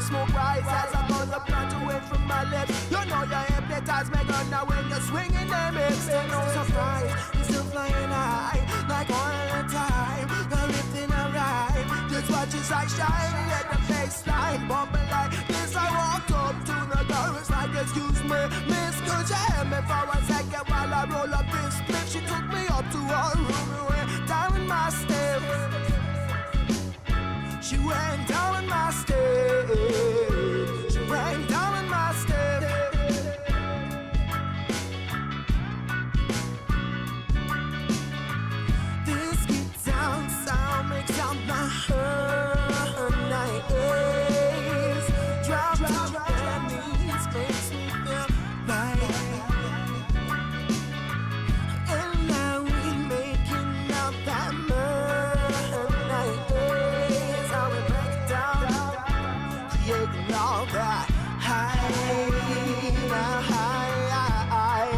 Smoke rise as I buzz up not away from my lips. You know you hypnotize me gun now when you're swinging them hips. Still no surprise, you're still flying high like all the time. You're lifting a ride, just watch as I shine. Let the baseline bump it like this. I walked up to the chorus like, excuse me, miss, could you help me for a second while I roll up this split? She took me up to her room and went down in my steps. She went down in my steps. She went down in my steps. This guitar sound makes out my night is drop to my knees, makes me feel right. And now we making out that night is how we break it down, creating all that high, creating all that high.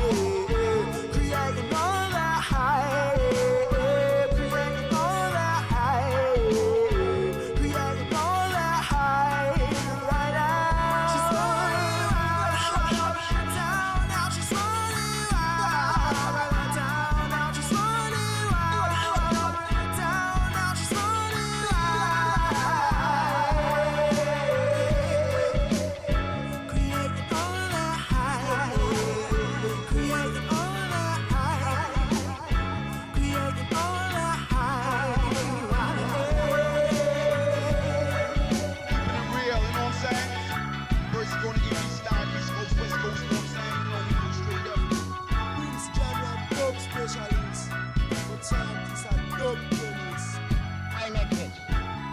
I make hits,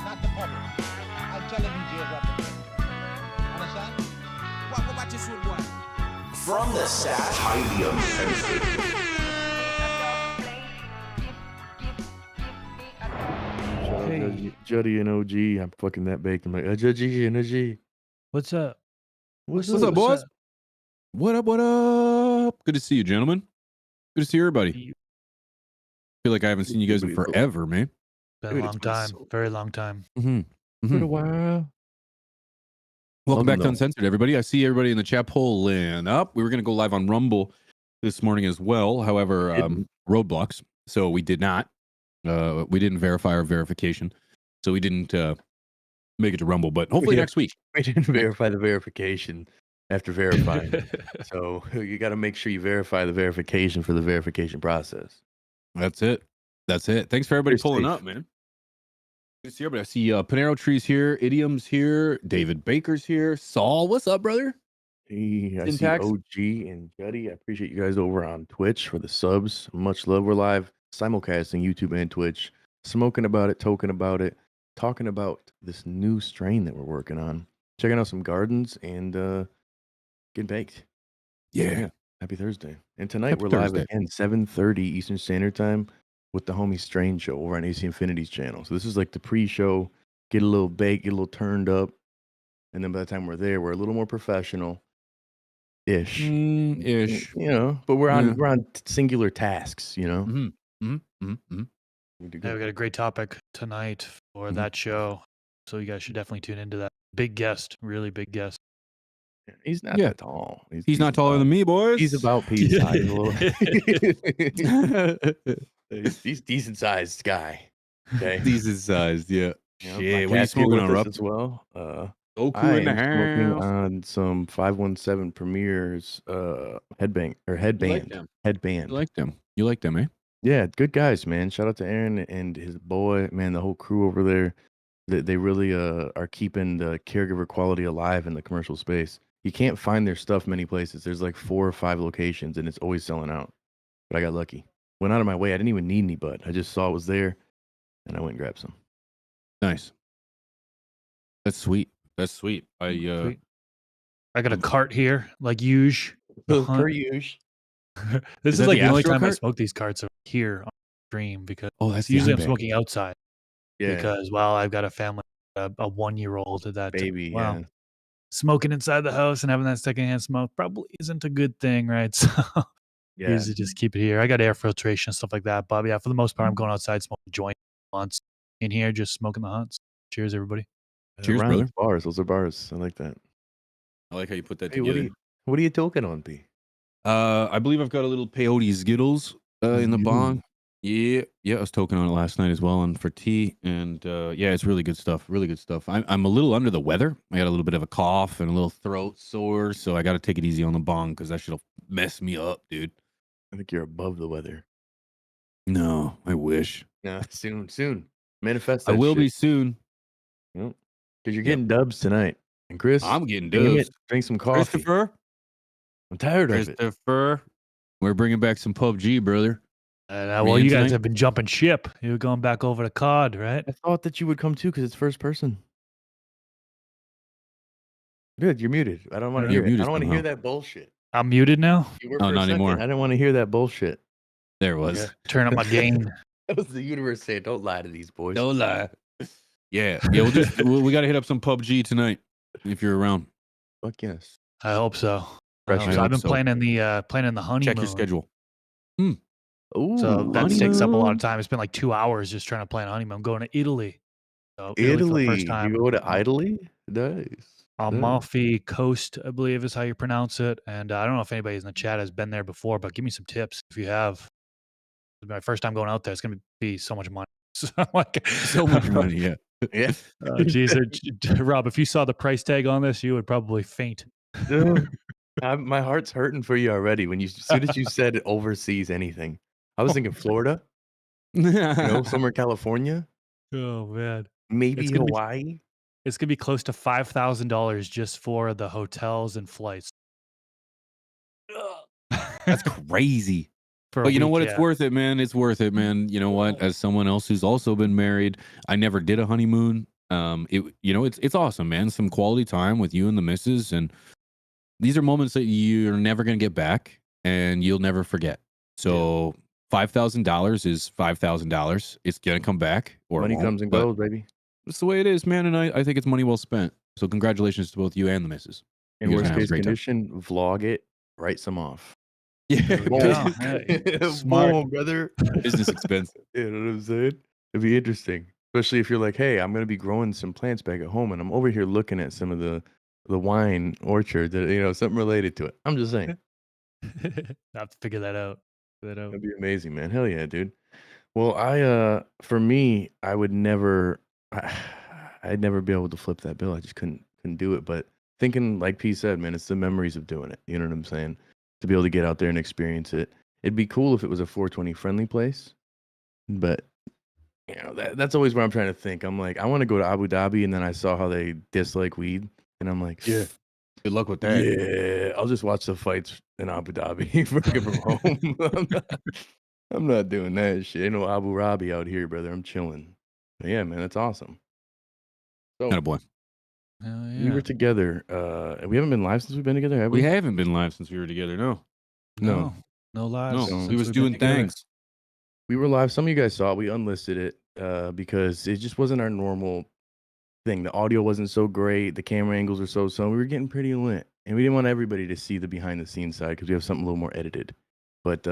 not the public. I tell the DJs what to do. Understand? What about this one, boy? From the Stash, highly uncensored. Hey. Juddy and OG, I'm fucking that baked. I'm like, Judgy and OG. What's up? What's up, boys? What up, what up? Good to see you, gentlemen. Good to see everybody. Feel like I haven't seen you guys in forever, man. Been a long time. Very long time. Been a while. Welcome back to Uncensored, everybody. I see everybody in the chat pulling up. We were going to go live on Rumble this morning as well. However, roadblocks. So we did not. We didn't verify our verification. So we didn't make it to Rumble, but hopefully next week. We didn't verify the verification after verifying. So you got to make sure you verify the verification for the verification process. That's it. That's it. Thanks for everybody pulling up, man. Good to see everybody. I see Panero Tree's here, Idiom's here, David Baker's here, Saul. What's up, brother? Hey, I Syntax. see OG and Juddy. I appreciate you guys over on Twitch for the subs. Much love. We're live simulcasting YouTube and Twitch, smoking about it, toking about it, talking about this new strain that we're working on, checking out some gardens, and getting baked. Yeah. Happy Thursday. And tonight Happy we're Thursday. live again, 7:30 Eastern Standard Time with the homie Strain Show over on AC Infinity's channel. So this is like the pre-show, get a little baked, get a little turned up. And then by the time we're there, we're a little more professional-ish. Ish. You know, but we're on singular tasks, you know? Yeah, we got a great topic tonight for that show. So you guys should definitely tune into that. Big guest, really big guest. He's not that tall. He's not taller than me, boys. He's about Pete's size a little. He's decent sized guy. Okay. Decent sized, yeah. Yeah, what are you smoking on, Rob? as well. Goku I in the am smoking house. on some 517 Premier's headband. Headband. You like them? You like them, eh? Yeah, good guys, man. Shout out to Aaron and his boy, man. The whole crew over there. They really are keeping the caregiver quality alive in the commercial space. You can't find their stuff many places. There's like 4 or 5 locations, and it's always selling out. But I got lucky. Went out of my way. I didn't even need any bud. I just saw it was there, and I went and grabbed some. Nice. That's sweet. That's sweet. I got a cart here, like usual. Per usual. This is that like the the only Astro time I cart? smoke these carts over here. extreme because that's the usually I'm iBag. smoking outside Yeah, because, well, I've got a family, a 1-year-old that, baby. well, Yeah, smoking inside the house and having that secondhand smoke probably isn't a good thing, right? So yeah. usually just keep it here. I got air filtration, stuff like that. But yeah, for the most part, I'm going outside smoking joint blunts. In here, just smoking the hunts. Cheers, everybody. Cheers, Rhymes, brother. bars. Those are bars. I like that. I like how you put that Hey, together. what are you talking on, P? I believe I've got a little peyote Skittles in the bong. Yeah, I was toking on it last night as well, and for tea, and yeah, it's really good stuff. Really good stuff. I'm a little under the weather. I got a little bit of a cough and a little throat sore, so I got to take it easy on the bong because that shit'll mess me up, dude. I think you're above the weather. No, I wish. Yeah, soon. Manifest I that will shit. be soon. Because you're getting dubs tonight. And Chris, I'm getting damn dubs. it, drink some coffee. Christopher, I'm tired of it. we're bringing back some PUBG, brother. Well, you guys have been jumping ship. You were going back over to COD, right? I thought that you would come too because it's first person. Good, you're muted. I don't want to hear it. I don't want to hear that bullshit. I'm muted now? You were for a second. Anymore. I didn't want to hear that bullshit. There it was. Turn up my gain. That was the universe saying, don't lie to these boys. Don't lie. Yeah. We got to hit up some PUBG tonight if you're around. Fuck yes. I hope so. Pressure. I've been playing in the honeymoon. Check your schedule. Ooh, So that takes up a lot of time. It's been like 2 hours just trying to plan a honeymoon. I'm going to Italy. So Italy for the first time. You go to Italy? Nice. Amalfi Coast, I believe is how you pronounce it. And I don't know if anybody in the chat has been there before, but give me some tips if you have. It's my first time going out there. It's going to be so much money. So much money, yeah. Yeah. Geez, Rob, if you saw the price tag on this, you would probably faint. Dude, my heart's hurting for you already. As soon as you said overseas anything, I was thinking Florida, somewhere California. Oh man, maybe Hawaii. It's gonna be close to $5,000 just for the hotels and flights. That's crazy. But you know what? It's worth it, man. It's worth it, man. You know what? As someone else who's also been married, I never did a honeymoon. It's awesome, man. Some quality time with you and the missus, and these are moments that you're never gonna get back, and you'll never forget. So $5,000 is $5,000. It's gonna come back, or money comes and goes, baby. That's the way it is, man. And I think it's money well spent. So congratulations to both you and the missus. In worst case condition, vlog it, write some off. Yeah, smart, brother. Business expense. You know what I'm saying? It'd be interesting, especially if you're like, hey, I'm gonna be growing some plants back at home, and I'm over here looking at some of the wine orchard that something related to it. I'm just saying. I have to figure that out. That'd be amazing, man. Hell yeah, dude. Well, for me, I would never, I'd never be able to flip that bill. I just couldn't do it. But thinking, like P said, man, it's the memories of doing it. You know what I'm saying? To be able to get out there and experience it. It'd be cool if it was a 420 friendly place, but that's always where I'm trying to think. I'm like, I want to go to Abu Dhabi, and then I saw how they dislike weed, and I'm like, yeah, good luck with that. Yeah, I'll just watch the fights in Abu Dhabi from home. I'm not doing that shit. Ain't no Abu Dhabi out here, brother. I'm chilling. But yeah, man, that's awesome. So, boy. We were together. We haven't been live since we've been together, have we? We haven't been live since we were together. No live. No, we was doing things. We were live. Some of you guys saw it. We unlisted it because it just wasn't our normal thing. The audio wasn't so great. The camera angles were so. We were getting pretty lit, and we didn't want everybody to see the behind the scenes side because we have something a little more edited. But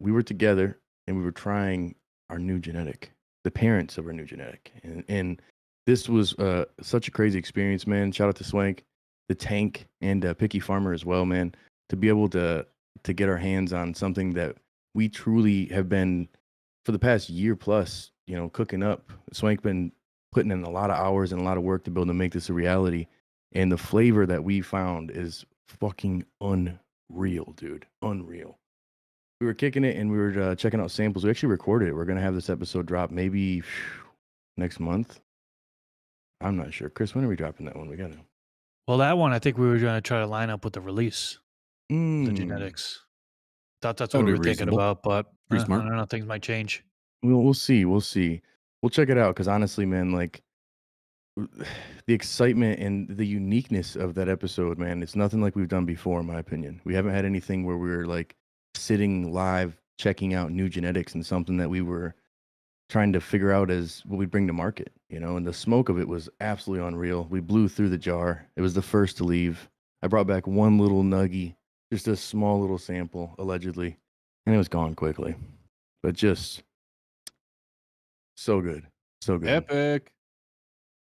we were together, and we were trying our new genetic, the parents of our new genetic, and this was such a crazy experience, man. Shout out to Swank, the Tank, and Picky Farmer as well, man. To be able to get our hands on something that we truly have been for the past year plus, cooking up. Swank been putting in a lot of hours and a lot of work to be able to make this a reality. And the flavor that we found is fucking unreal, dude. Unreal. We were kicking it and we were checking out samples. We actually recorded it. We're going to have this episode drop maybe next month. I'm not sure. Chris, when are we dropping that one? We got to. Well, that one, I think we were going to try to line up with the release. The genetics. Thought that's what we were thinking about, but I don't know. Things might change. We'll see. We'll check it out because honestly, man, like the excitement and the uniqueness of that episode, man, it's nothing like we've done before, in my opinion. We haven't had anything where we're like sitting live checking out new genetics and something that we were trying to figure out as what we bring to market, you know, and the smoke of it was absolutely unreal. We blew through the jar. It was the first to leave. I brought back one little nuggie, just a small little sample, allegedly, and it was gone quickly. But just so good. So good. Epic.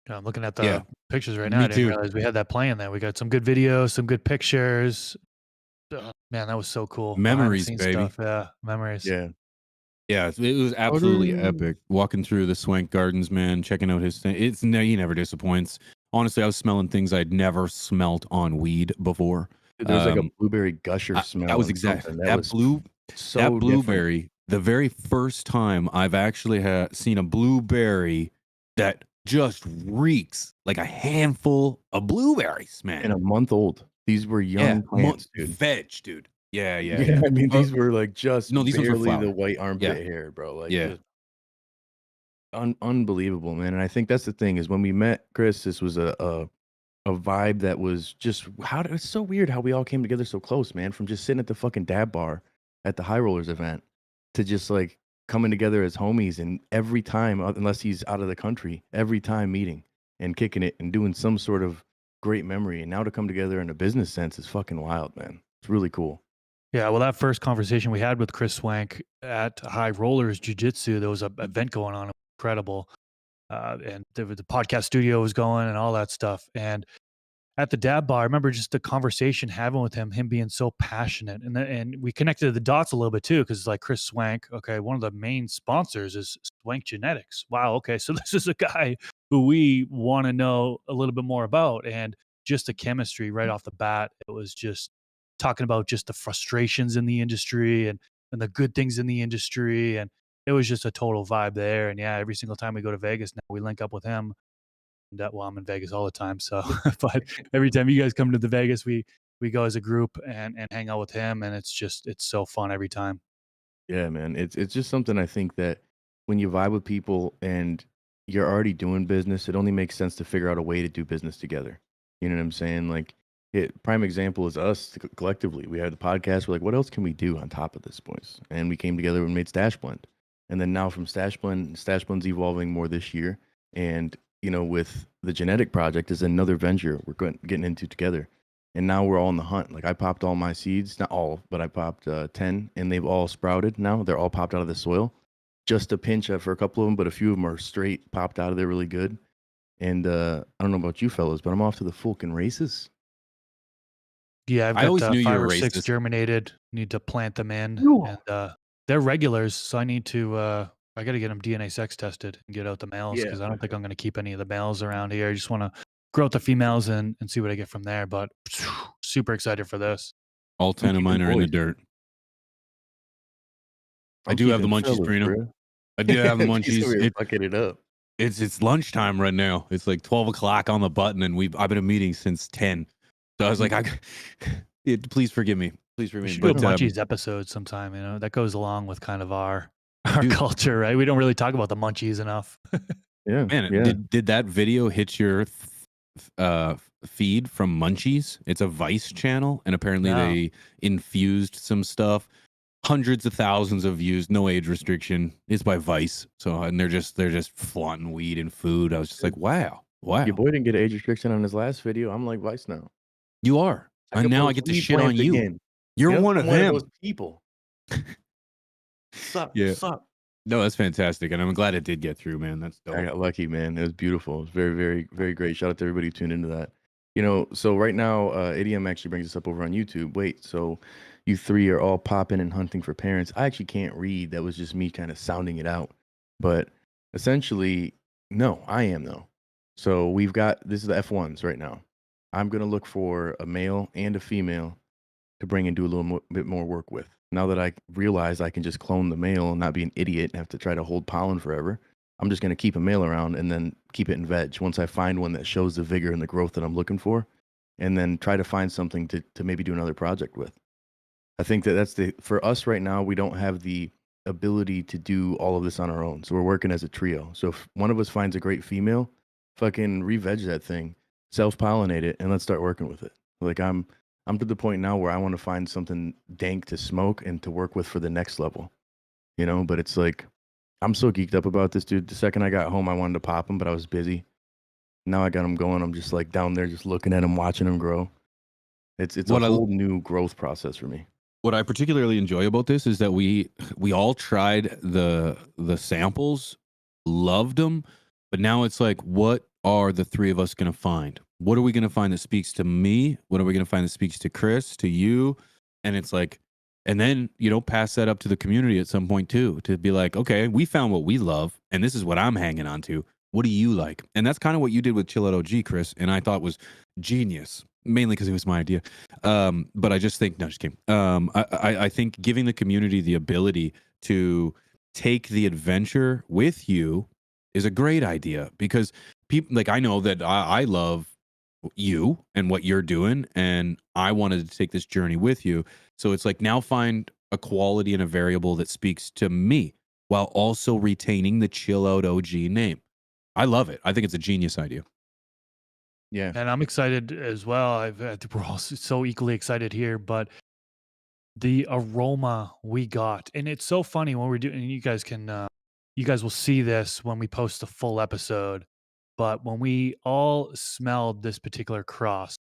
I'm looking at the pictures right now. Me I didn't too. realize we had that playing there. We got some good videos, some good pictures. Man, that was so cool. Memories, Behind the baby. scenes stuff. Yeah, memories. Yeah. Yeah, it was absolutely epic. Walking through the Swank Gardens, man, checking out his thing. He never disappoints. Honestly, I was smelling things I'd never smelt on weed before. There was like a blueberry gusher smell. That was exactly that so blueberry. different. The very first time I've actually seen a blueberry that just reeks like a handful of blueberries, man. And a month old. These were young plants, dude. Veg, dude. Yeah. I mean, these were like just these ones were barely the flower. white armpit hair, bro. Like, yeah. Unbelievable, man. And I think that's the thing is when we met Chris, this was a vibe that was just it's so weird how we all came together so close, man. From just sitting at the fucking dab bar at the High Rollers event to just like coming together as homies, and every time, unless he's out of the country, every time meeting and kicking it and doing some sort of great memory. And now to come together in a business sense is fucking wild, man. It's really cool. Yeah, well, that first conversation we had with Chris Swank at High Rollers Jiu-Jitsu, there was an event going on, incredible. And the podcast studio was going and all that stuff. And at the dab bar, I remember just the conversation having with him being so passionate. And we connected the dots a little bit too, because like Chris Swank, okay, one of the main sponsors is Swank Genetics. Wow, okay, so this is a guy who we want to know a little bit more about. And just the chemistry right off the bat, it was just talking about just the frustrations in the industry and the good things in the industry. And it was just a total vibe there. And yeah, every single time we go to Vegas now, we link up with him. And well, I'm in Vegas all the time. So, but every time you guys come to the Vegas, we go as a group and hang out with him. And it's so fun every time. Yeah, man. It's just something I think that when you vibe with people and you're already doing business, it only makes sense to figure out a way to do business together. You know what I'm saying? Like, prime example is us collectively. We had the podcast. We're like, what else can we do on top of this, boys? And we came together and made Stash Blend. And then now from Stash Blend's evolving more this year. And, you know, with the genetic project is another venture we're getting into together. And now we're all on the hunt. Like I popped all my seeds, not all, but I popped 10 and they've all sprouted now. They're all popped out of the soil. Just a pinch for a couple of them, but a few of them are straight popped out of there really good. And I don't know about you fellas, but I'm off to the fucking races. Yeah, I've got 5 or 6 germinated. Need to plant them in, and they're regulars, so I need to. I got to get them DNA sex tested and get out the males because I don't think I'm going to keep any of the males around here. I just want to grow out the females and see what I get from there. But super excited for this. All 10 of mine are in the dirt. I do have the munchies, Brino. I do have the munchies. Fucking it up. It's lunchtime right now. It's like 12 o'clock on the button, and I've been in meetings since 10. So I was like, please forgive me. Please forgive me. We should do a munchies episode sometime. You know, that goes along with kind of our culture, right? We don't really talk about the munchies enough. Yeah, man. Did that video hit your feed from Munchies? It's a Vice channel, and apparently they infused some stuff. Hundreds of thousands of views, no age restriction. It's by Vice, and they're just flaunting weed and food. I was just like, wow. Your boy didn't get an age restriction on his last video. I'm like Vice now. You are, and now I get to shit on you. Again. You're one of them. Those people. Sup? No, that's fantastic, and I'm glad it did get through, man. That's dope. I got lucky, man. It was beautiful. It was very, very, very great. Shout out to everybody who tuned into that. You know, so right now, Idiom actually brings us up over on YouTube. Wait, so you 3 are all popping and hunting for parents. I actually can't read. That was just me kind of sounding it out. But essentially, no, I am though. So we've got, this is the F1s right now. I'm going to look for a male and a female to bring and do a little bit more work with. Now that I realize I can just clone the male and not be an idiot and have to try to hold pollen forever, I'm just going to keep a male around and then keep it in veg once I find one that shows the vigor and the growth that I'm looking for, and then try to find something to maybe do another project with. I think that's for us right now, we don't have the ability to do all of this on our own. So we're working as a trio. So if one of us finds a great female, fucking re-veg that thing, self-pollinate it, and let's start working with it. Like I'm to the point now where I want to find something dank to smoke and to work with for the next level. you know. But it's like I'm so geeked up about this, dude. The second I got home, I wanted to pop them, but I was busy. Now I got them going. I'm just like down there, just looking at them, watching them grow. It's a What I whole new growth process for me. what I particularly enjoy about this is that we all tried the samples, loved them, but now it's like, what are the three of us going to find? What are we going to find that speaks to me? What are we going to find that speaks to Chris, to you? And it's like, and then, you know, pass that up to the community at some point too, to be like, okay, we found what we love, and this is what I'm hanging on to. What do you like? And that's kind of what you did with Chill Out OG, Chris, and I thought was genius, mainly because it was my idea. But I just think, no, just kidding. I think giving the community the ability to take the adventure with you is a great idea, because people, like, I know that I love you and what you're doing, and I wanted to take this journey with you. So it's like, now find a quality and a variable that speaks to me while also retaining the Chill Out OG name. I love it. I think it's a genius idea. Yeah. And I'm excited as well. I think we're all so equally excited here, but the aroma we got, and it's so funny when we're doing, and you guys will see this when we post the full episode, but when we all smelled this particular cross,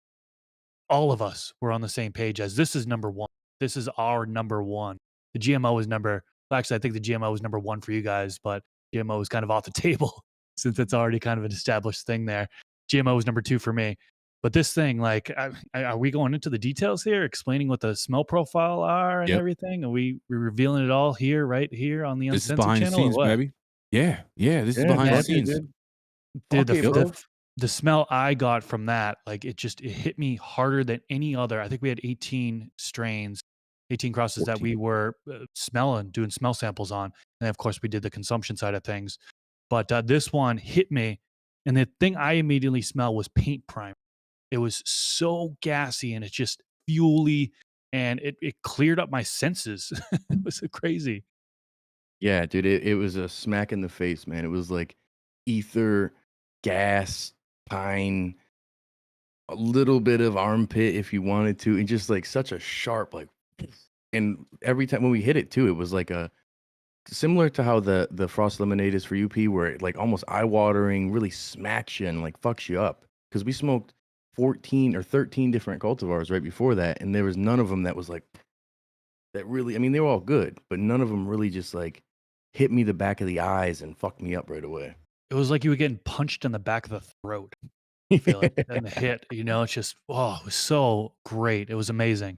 all of us were on the same page as this is number one. This is our number one. The GMO is well, actually, I think the GMO was number one for you guys, but GMO is kind of off the table since it's already kind of an established thing there. GMO was number two for me. But this thing, like, are we going into the details here, explaining what the smell profile are and Yep. everything? Are we revealing it all here, right here on the This is Uncensored behind the channel? Or scenes, what? baby. Yeah, this is Yeah, behind the fuck it, scenes. dude. Dude, Fuck it, bro. the smell I got from that, like, it hit me harder than any other. I think we had 18 strains, 18 crosses that 14. we were doing smell samples on. And of course, we did the consumption side of things. But this one hit me. And the thing I immediately smelled was paint primer. It was so gassy and it's just fuely, and it cleared up my senses. It was crazy. Yeah, dude, it was a smack in the face, man. It was like ether, gas, pine, a little bit of armpit if you wanted to, and just like such a sharp, like, and every time when we hit it too, it was like a similar to how the frost lemonade is for UP, where it like almost eye watering, really smacks you and like fucks you up. Because we smoked 14 or 13 different cultivars right before that, and there was none of them that was like that really. I mean, they were all good, but none of them really just like hit me the back of the eyes and fucked me up right away. It was like you were getting punched in the back of the throat. I feel like, and the hit, it's just, oh, it was so great. It was amazing.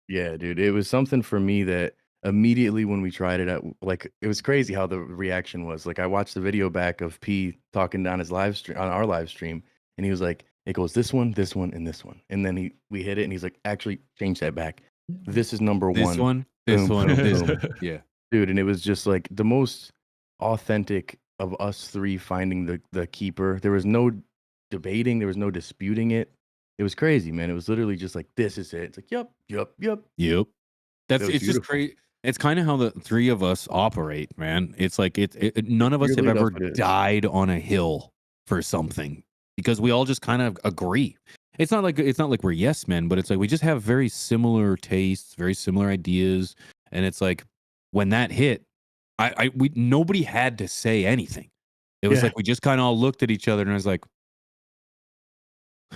Yeah, dude, it was something for me that immediately when we tried it, like it was crazy how the reaction was. Like I watched the video back of P talking on his live stream, on our live stream, and he was like, "It goes this one, and this one," and then we hit it, and he's like, "Actually, change that back. This is number This one, this boom, one, boom, this boom." yeah. Dude, and it was just like the most authentic of us three finding the keeper. There was no debating, there was no disputing it. It was crazy, man. It was literally just like, this is it. It's like, yep. Yep. It was It's just beautiful. great. It's kind of how the three of us operate, man. It's like none of us have Weirdly ever enough, it is. died on a hill for something, because we all just kind of agree. It's not like we're yes men, but it's like we just have very similar tastes, very similar ideas, and it's like when that hit, we nobody had to say anything. It was Yeah. like we just kind of all looked at each other, and I was like,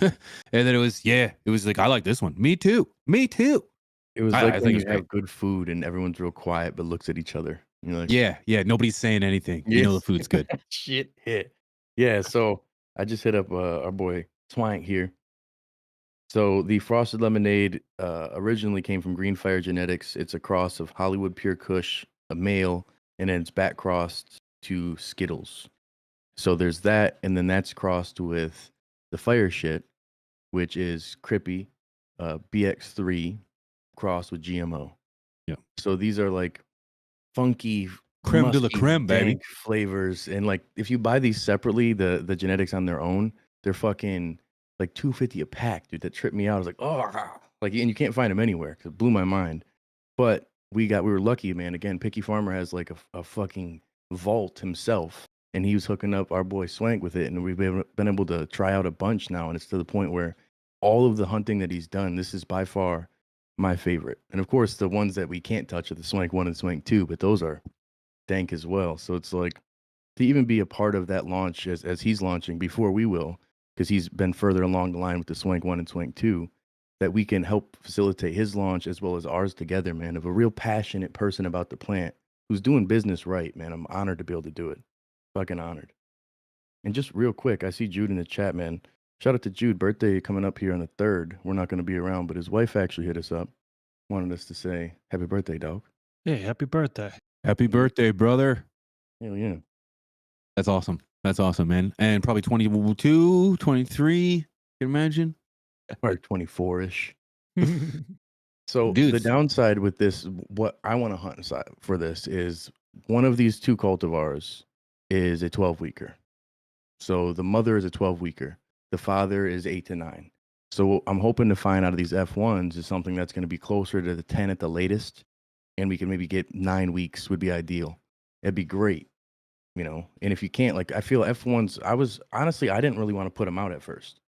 and then it was like, I like this one. Me too. It was I like think when it's you have good food and everyone's real quiet but looks at each other. You're like, Yeah, nobody's saying anything. You know the food's good. Shit hit. Yeah, so I just hit up our boy Swank here. So the frosted lemonade originally came from Greenfire Genetics. It's a cross of Hollywood Pure Kush, a male, and then it's back crossed to Skittles. So there's that, and then that's crossed with the Fire Shit, which is Crippy, BX3 crossed with GMO. Yeah. So these are like funky Creme de la musky, creme, baby. dank flavors, and like if you buy these separately, the genetics on their own, they're fucking like $250 a pack, dude. That tripped me out. I was like, oh, like, and you can't find them anywhere because it blew my mind. But we were lucky, man. Again, Picky Farmer has like a fucking vault himself, and he was hooking up our boy Swank with it, and we've been able to try out a bunch now, and it's to the point where all of the hunting that he's done, this is by far my favorite. And of course, the ones that we can't touch are the Swank 1 and Swank 2, but those are dank as well. So it's like to even be a part of that launch as he's launching before we will, because he's been further along the line with the Swank 1 and Swank 2, that we can help facilitate his launch as well as ours together, man, of a real passionate person about the plant who's doing business right, man. I'm honored to be able to do it. Fucking honored. And just real quick, I see Jude in the chat, man. Shout out to Jude. Birthday coming up here on the 3rd. We're not going to be around, but his wife actually hit us up. Wanted us to say happy birthday, dog. Hey, happy birthday. Happy birthday, brother. Hell yeah. That's awesome. That's awesome, man. And probably 22, 23, you can imagine. Or 24-ish. So Dudes. the downside with this, what I want to hunt inside for this is one of these two cultivars is a 12-weeker. So the mother is a 12-weeker. The father is 8 to 9. So I'm hoping to find out of these F1s is something that's going to be closer to the 10 at the latest. And we can maybe get 9 weeks would be ideal. It'd be great, you know. And if you can't, like, I feel F1s, I didn't really want to put them out at first.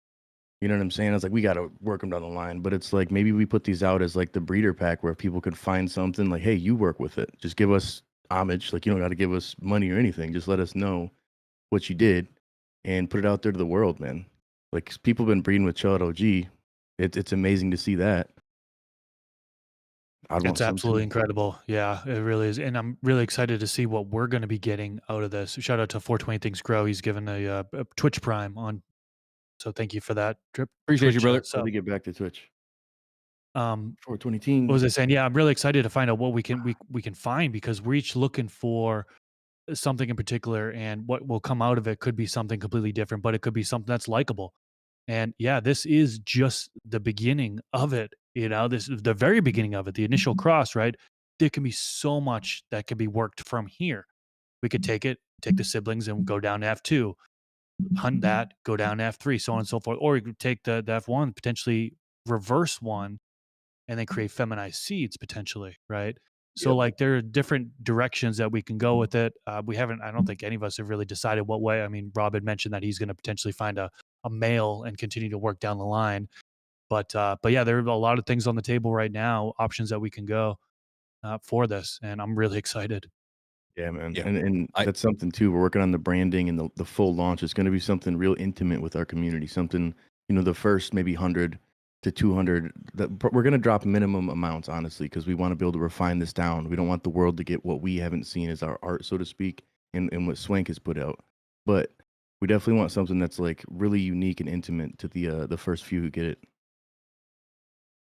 You know what I'm saying? I was like, we got to work them down the line. But it's like, maybe we put these out as like the breeder pack where people could find something like, hey, you work with it. Just give us homage. Like, you don't got to give us money or anything. Just let us know what you did and put it out there to the world, man. Like, people have been breeding with Chud OG. It's amazing to see that. It's absolutely incredible. Yeah, it really is. And I'm really excited to see what we're going to be getting out of this. Shout out to 420 Things Grow. He's given a Twitch Prime on. So thank you for that. Appreciate you, brother. So we get back to Twitch. 420 What team. was I saying? Yeah, I'm really excited to find out what we can find, because we're each looking for something in particular, and what will come out of it could be something completely different, but it could be something that's likable. And yeah, this is just the beginning of it. You know, this is the very beginning of it, the initial cross, right? There can be so much that can be worked from here. We could take the siblings and go down to F2, hunt that, go down to F3, so on and so forth. Or we could take the F1, potentially reverse one, and then create feminized seeds potentially, right? So Yep. like there are different directions that we can go with it. I don't think any of us have really decided what way. I mean, Rob had mentioned that he's going to potentially find a male and continue to work down the line. But yeah, there are a lot of things on the table right now, options that we can go for this. And I'm really excited. Yeah, man. Yeah. And that's something too. We're working on the branding and the full launch. It's going to be something real intimate with our community. Something, you know, the first maybe 100 to 200. We're going to drop minimum amounts, honestly, because we want to be able to refine this down. We don't want the world to get what we haven't seen as our art, so to speak, and what Swank has put out. But we definitely want something that's like really unique and intimate to the first few who get it.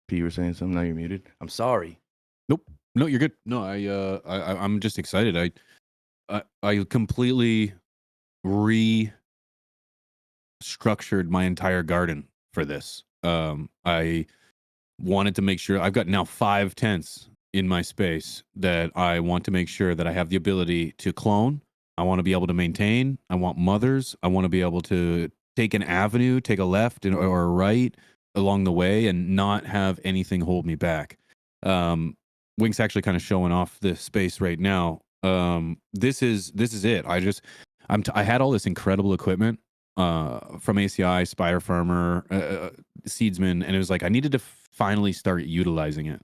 P, you were saying something. Now you're muted. I'm sorry. Nope. No, you're good. No, I'm just excited. I completely restructured my entire garden for this. I wanted to make sure I've got now 5 tents in my space that I want to make sure that I have the ability to clone. I want to be able to maintain. I want mothers. I want to be able to take an avenue, take a left or a right along the way, and not have anything hold me back. Wink's actually kind of showing off this space right now. This is it. I had all this incredible equipment from ACI, Spire Farmer, Seedsman, and it was like I needed to finally start utilizing it.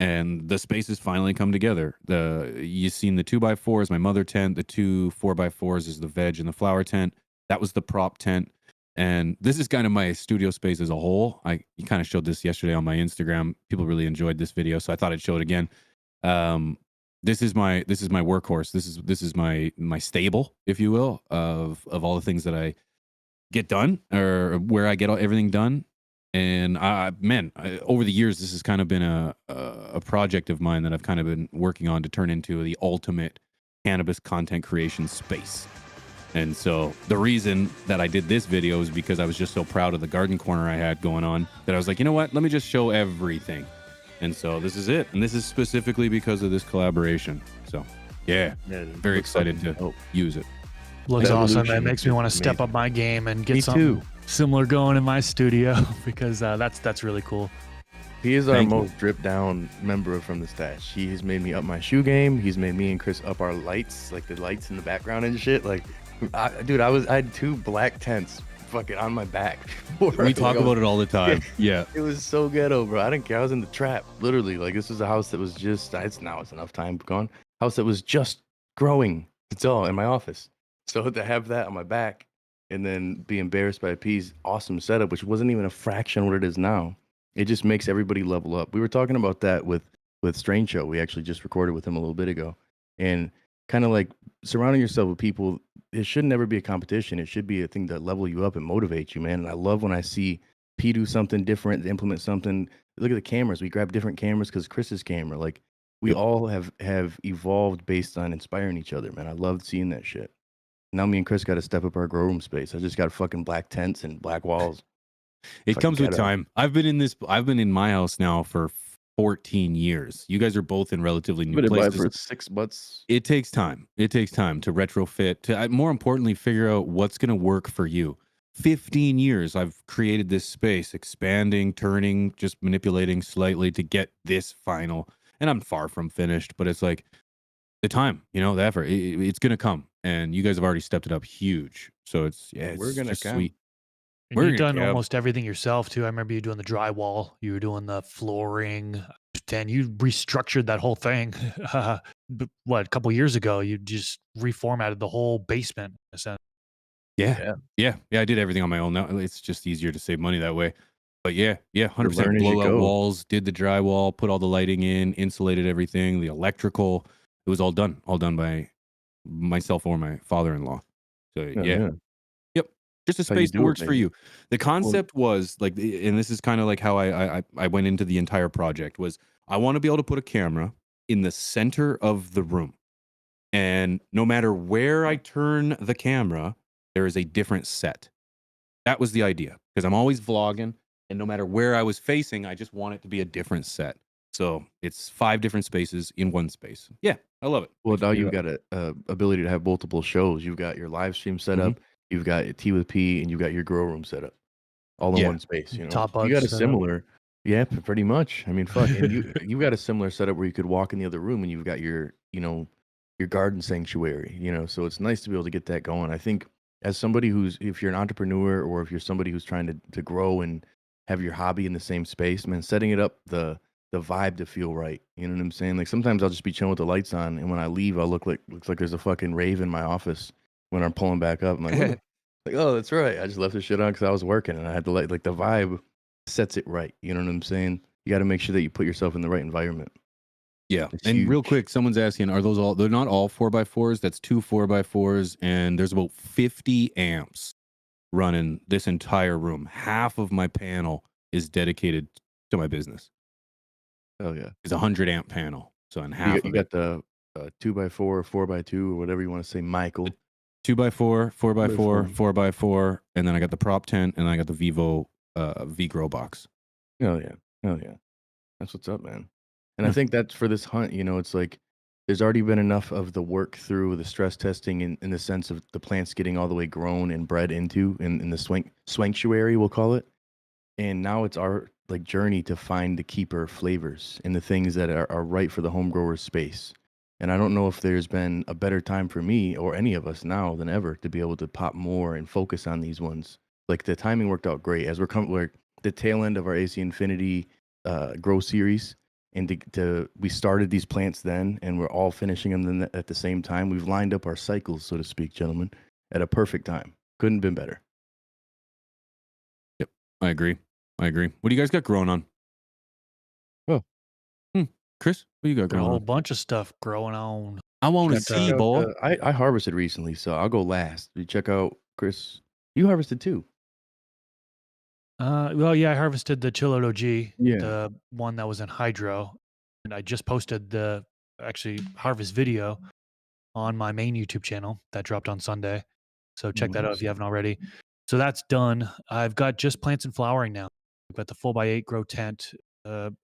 And the spaces finally come together. You've seen the 2x4s, my mother tent. The 2 4x4s is the veg and the flower tent. That was the prop tent. And this is kind of my studio space as a whole. You kind of showed this yesterday on my Instagram. People really enjoyed this video, so I thought I'd show it again. This is my workhorse. This is my stable, if you will, of all the things that I get done, or where I get everything done. And over the years, this has kind of been a project of mine that I've kind of been working on to turn into the ultimate cannabis content creation space. And so the reason that I did this video is because I was just so proud of the garden corner I had going on that I was like, you know what? Let me just show everything. And so this is it. And this is specifically because of this collaboration. So yeah very excited to use it. Looks awesome. That makes me want to step up my game and get something similar going in my studio, because that's really cool. He is our most dripped down member from the stash. He has made me up my shoe game. He's made me and Chris up our lights, like the lights in the background and shit. Like, I had 2 black tents fucking on my back. We talk about it all the time. Yeah. It was so ghetto, bro. I didn't care. I was in the trap, literally. Like, this was a house that was just, it's enough time gone. House that was just growing. It's all in my office. So to have that on my back and then be embarrassed by a piece, awesome setup, which wasn't even a fraction of what it is now. It just makes everybody level up. We were talking about that with Strange Show. We actually just recorded with him a little bit ago. And kind of like surrounding yourself with people, it should never be a competition. It should be a thing that level you up and motivate you, man. And I love when I see P do something different, implement something. Look at the cameras. We grab different cameras because Chris's camera. Like, we all have evolved based on inspiring each other, man. I loved seeing that shit. Now me and Chris got to step up our grow room space. I just got fucking black tents and black walls. It comes with time. I've been in my house now for 14 years. You guys are both in relatively new places. For 6 months. It takes time. It takes time to retrofit, to more importantly, figure out what's going to work for you. 15 years I've created this space, expanding, turning, just manipulating slightly to get this final. And I'm far from finished, but it's like the time, the effort, it's going to come. And you guys have already stepped it up huge. So it's we're going to come. Sweet. And you've done almost everything yourself too. I remember you doing the drywall, you were doing the flooring, and you restructured that whole thing. A couple years ago, you just reformatted the whole basement. Yeah. I did everything on my own. Now it's just easier to save money that way. But yeah, 100% blow out walls, did the drywall, put all the lighting in, insulated everything, the electrical. It was all done by myself or my father-in-law. So yeah. Yep. Just a space that works for you. The concept was like, and this is kind of like how I went into the entire project, was I want to be able to put a camera in the center of the room. And no matter where I turn the camera, there is a different set. That was the idea, because I'm always vlogging, and no matter where I was facing, I just want it to be a different set. So it's 5 different spaces in one space. Yeah, I love it. Well, now you've got a ability to have multiple shows. You've got your live stream set up, you've got Tea with P, and you've got your grow room set up, all in one space. You got a similar, pretty much. I mean, fuck, and you've got a similar setup where you could walk in the other room, and you've got your your garden sanctuary. So it's nice to be able to get that going. I think as somebody if you're an entrepreneur or if you're somebody who's trying to grow and have your hobby in the same space, man, setting it up the vibe to feel right. You know what I'm saying? Like, sometimes I'll just be chilling with the lights on, and when I leave, I'll looks like there's a fucking rave in my office when I'm pulling back up. I'm like, oh, that's right. I just left this shit on because I was working, and I had to like the vibe sets it right. You know what I'm saying? You got to make sure that you put yourself in the right environment. Yeah. And huge. Real quick, someone's asking, are those all? They're not all 4x4s. That's 2 4x4s, and there's about 50 amps running this entire room. Half of my panel is dedicated to my business. Oh yeah, it's a 100 amp panel. So in half, you got the 2x4, 4x2, or whatever you want to say, Michael. 2x4, 4x4, 4x4, and then I got the prop tent, and I got the Vivo V Grow box. Oh yeah, that's what's up, man. And I think that's for this hunt. It's like there's already been enough of the work through the stress testing in the sense of the plants getting all the way grown and bred into in the swanctuary, we'll call it. And now it's our journey to find the keeper flavors and the things that are right for the home grower's space. And I don't know if there's been a better time for me or any of us now than ever to be able to pop more and focus on these ones. Like, the timing worked out great as we're the tail end of our AC Infinity grow series. And we started these plants then, and we're all finishing them at the same time. We've lined up our cycles, so to speak, gentlemen, at a perfect time. Couldn't have been better. Yep, I agree. What do you guys got growing on? Oh, Chris, what you got growing on? A whole bunch of stuff growing on. I want to see, boy. I harvested recently, so I'll go last. You check out, Chris. You harvested too. Well, yeah, I harvested the Chilled OG, Yeah. the one that was in hydro, and I just posted the harvest video on my main YouTube channel that dropped on Sunday. So check that out if you haven't already. So that's done. I've got just plants and flowering now. I've got the 4x8 grow tent,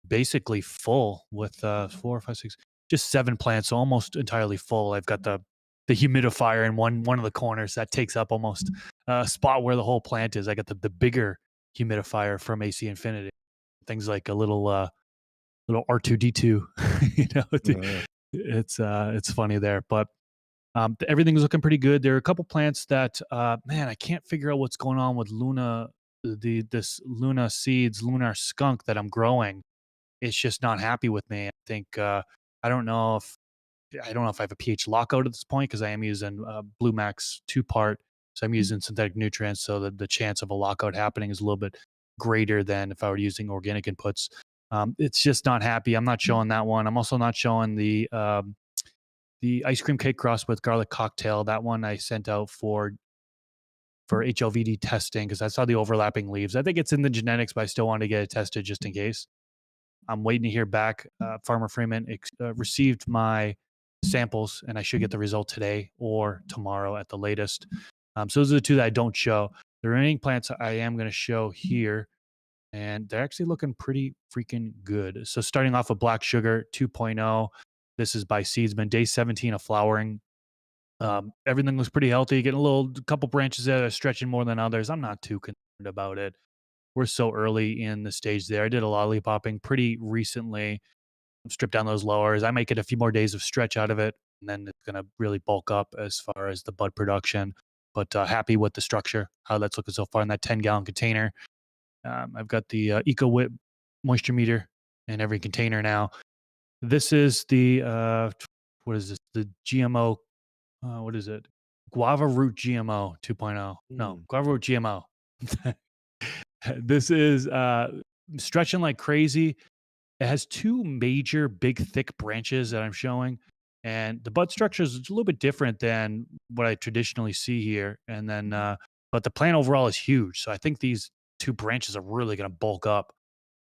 basically full with 4, 5, 6, just 7 plants, so almost entirely full. I've got the humidifier in one of the corners that takes up almost a spot where the whole plant is. I got the bigger humidifier from AC Infinity. Things like a little R2D2. It's funny there, but Everything's looking pretty good. There are a couple plants that, man, I can't figure out what's going on with Luna, this Luna seeds, lunar skunk that I'm growing. It's just not happy with me. I think I don't know if I have a pH lockout at this point because I am using Blue Max 2-part, so I'm using synthetic nutrients, so that the chance of a lockout happening is a little bit greater than if I were using organic inputs. It's just not happy. I'm not showing that one. I'm also not showing the ice cream cake cross with garlic cocktail. That one I sent out for HLVD testing because I saw the overlapping leaves. I think it's in the genetics, but I still want to get it tested just in case. I'm waiting to hear back. Farmer Freeman received my samples, and I should get the result today or tomorrow at the latest. So those are the two that I don't show. The remaining plants I am going to show here, and they're actually looking pretty freaking good. So starting off with Black Sugar 2.0. This is by Seedsman, day 17 of flowering. Everything looks pretty healthy. Getting a couple branches that are stretching more than others. I'm not too concerned about it. We're so early in the stage there. I did a lollipopping pretty recently. Stripped down those lowers. I might get a few more days of stretch out of it, and then it's going to really bulk up as far as the bud production. But happy with the structure, how that's looking so far in that 10-gallon container. I've got the EcoWhip moisture meter in every container now. This is the what is this? The GMO. What is it? Guava root GMO 2.0. No, guava root GMO. This is stretching like crazy. It has two major, big, thick branches that I'm showing, and the bud structure is a little bit different than what I traditionally see here. And then, but the plant overall is huge, so I think these two branches are really going to bulk up.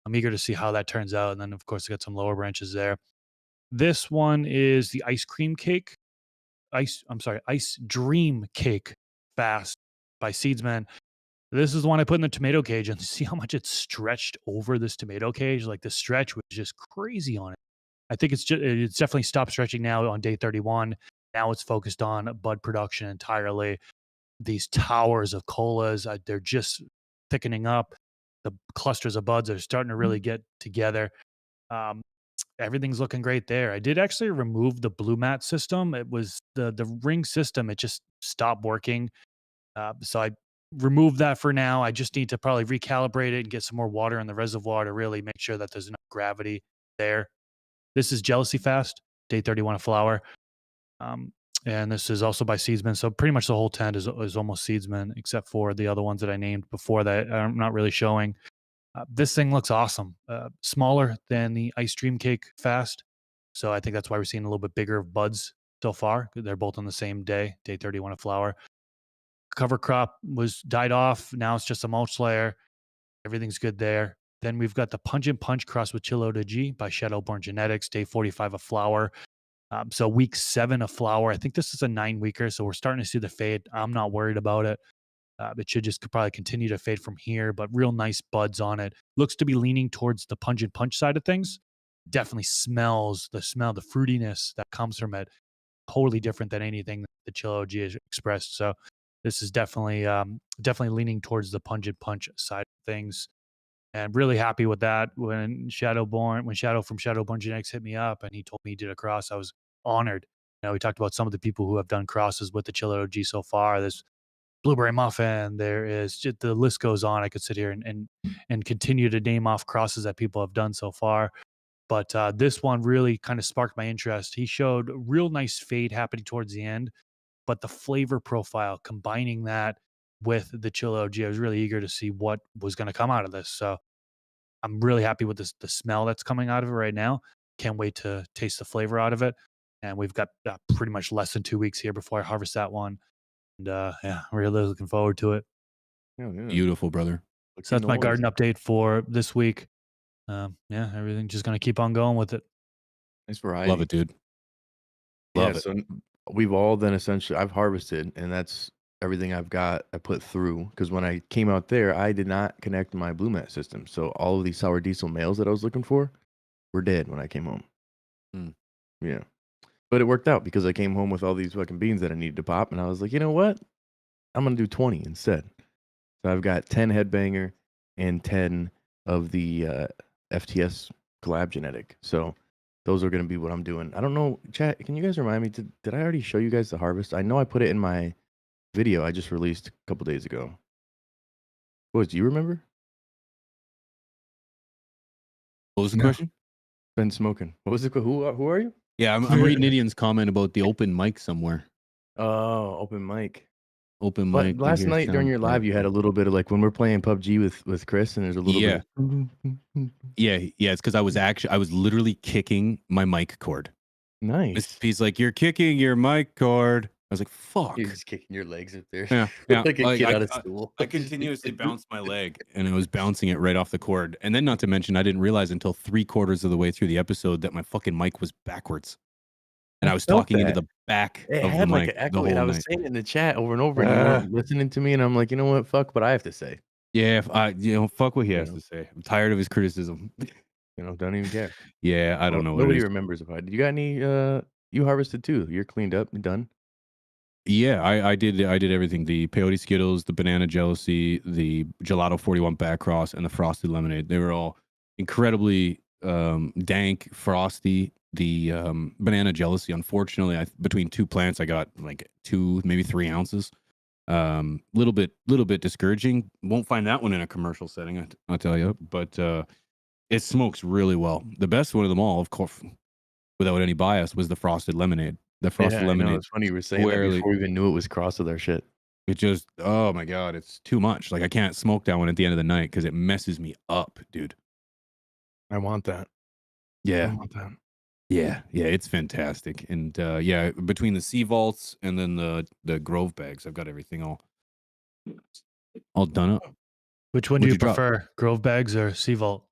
I'm eager to see how that turns out. And then, of course, I got some lower branches there. This one is the ice cream cake. Ice Dream Cake Fast by Seedsman. This is the one I put in the tomato cage, and see how much it's stretched over this tomato cage. Like the stretch was just crazy on it. I think it's definitely stopped stretching now on day 31. Now it's focused on bud production entirely. These towers of colas, they're just thickening up. The clusters of buds are starting to really get together. Everything's looking great there. I did actually remove the blue mat system. It was the ring system. It just stopped working. So I removed that for now. I just need to probably recalibrate it and get some more water in the reservoir to really make sure that there's enough gravity there. This is Jealousy Fast, day 31 of flower. And this is also by Seedsman. So pretty much the whole tent is almost Seedsman, except for the other ones that I named before that I'm not really showing. This thing looks awesome. Smaller than the Ice Dream Cake Fast. So I think that's why we're seeing a little bit bigger buds so far. They're both on the same day 31 of flower. Cover crop was died off. Now it's just a mulch layer. Everything's good there. Then we've got the Pungent Punch cross with Chilota G by Shadowborn Genetics, day 45 of flower. So week 7 of flower. I think this is a 9-weeker, so we're starting to see the fade. I'm not worried about it. It should just probably continue to fade from here, but real nice buds on it. Looks to be leaning towards the Pungent Punch side of things. Definitely smells the fruitiness that comes from it. Totally different than anything that the Chill OG has expressed. So this is definitely leaning towards the Pungent Punch side of things. And really happy with that. When Shadow from Shadowborn Genetics hit me up and he told me he did a cross, I was honored. We talked about some of the people who have done crosses with the Chill OG so far. There's Blueberry Muffin. There is just, the list goes on. I could sit here and continue to name off crosses that people have done so far. But this one really kind of sparked my interest. He showed real nice fade happening towards the end, but the flavor profile, combining that with the Chill OG, I was really eager to see what was going to come out of this. So I'm really happy with the smell that's coming out of it right now. Can't wait to taste the flavor out of it. And we've got pretty much less than 2 weeks here before I harvest that one. And yeah, really looking forward to it. Yeah. Beautiful, brother. So that's my garden update for this week. Yeah, everything just going to keep on going with it. Thanks for variety. Love it, dude. Love it. So we've all then essentially, I've harvested, and that's everything I've got. I put through because when I came out there, I did not connect my blue mat system. So all of these sour diesel males that I was looking for were dead when I came home. Yeah. But it worked out because I came home with all these fucking beans that I needed to pop. And I was like, you know what? I'm going to do 20 instead. So I've got 10 Headbanger and 10 of the FTS collab genetic. So those are going to be what I'm doing. I don't know, chat. Can you guys remind me? Did I already show you guys the harvest? I know I put it in my video I just released a couple days ago. Do you remember? What was the question? Been smoking. What was it? Who are you? Yeah, I'm reading Idian's comment about the open mic somewhere. Oh, open mic. Open But mic. last night during your live, you had a little bit of like when we're playing PUBG with Chris, and there's a little bit. Yeah. It's because I was literally kicking my mic cord. Nice. He's like, "You're kicking your mic cord." I was like, "Fuck!" You're just kicking your legs up there. Yeah. Like a kid out of school. I continuously bounced my leg, and I was bouncing it right off the cord. And then, not to mention, I didn't realize until 3/4 of the way through the episode that my fucking mic was backwards, and I was talking into the back It of had the like mic an the echo. whole I was night. saying it in the chat over and over, and you weren't listening to me. And I'm like, you know what? Fuck what I have to say. Yeah, fuck what he has to say. I'm tired of his criticism. Don't even care. Yeah, I don't know. Nobody remembers about it. You got any? You harvested too. You're cleaned up. You're done. Yeah, I did everything. The peyote Skittles, the banana jealousy, the gelato 41 backcross, and the frosted lemonade. They were all incredibly dank, frosty. The banana jealousy, unfortunately, between two plants, I got like 2, maybe 3 ounces. Little bit discouraging. Won't find that one in a commercial setting, I'll tell you. But it smokes really well. The best one of them all, of course, without any bias, was the frosted lemonade. The frosted lemonade. I know, it's funny you were saying that before we even knew it was crossed with our shit. It just, oh my God, it's too much. Like I can't smoke that one at the end of the night because it messes me up, dude. I want that. Yeah. I want that. Yeah, it's fantastic. And yeah, between the sea vaults and then the Grove bags, I've got everything all done up. Which one do you prefer, Grove bags or Sea Vault?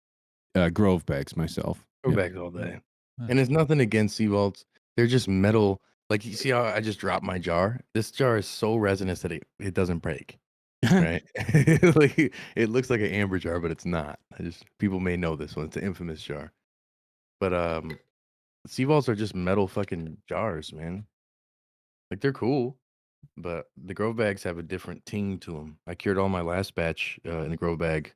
Grove bags myself. Grove bags all day. And it's nothing against sea vaults. They're just metal. Like you see how I just dropped my jar? This jar is so resinous that it doesn't break. Right? Like it looks like an amber jar, but it's not. People may know this one. It's an infamous jar. But sea vaults are just metal fucking jars, man. Like they're cool, but the Grove bags have a different ting to them. I cured all my last batch in the Grove bag,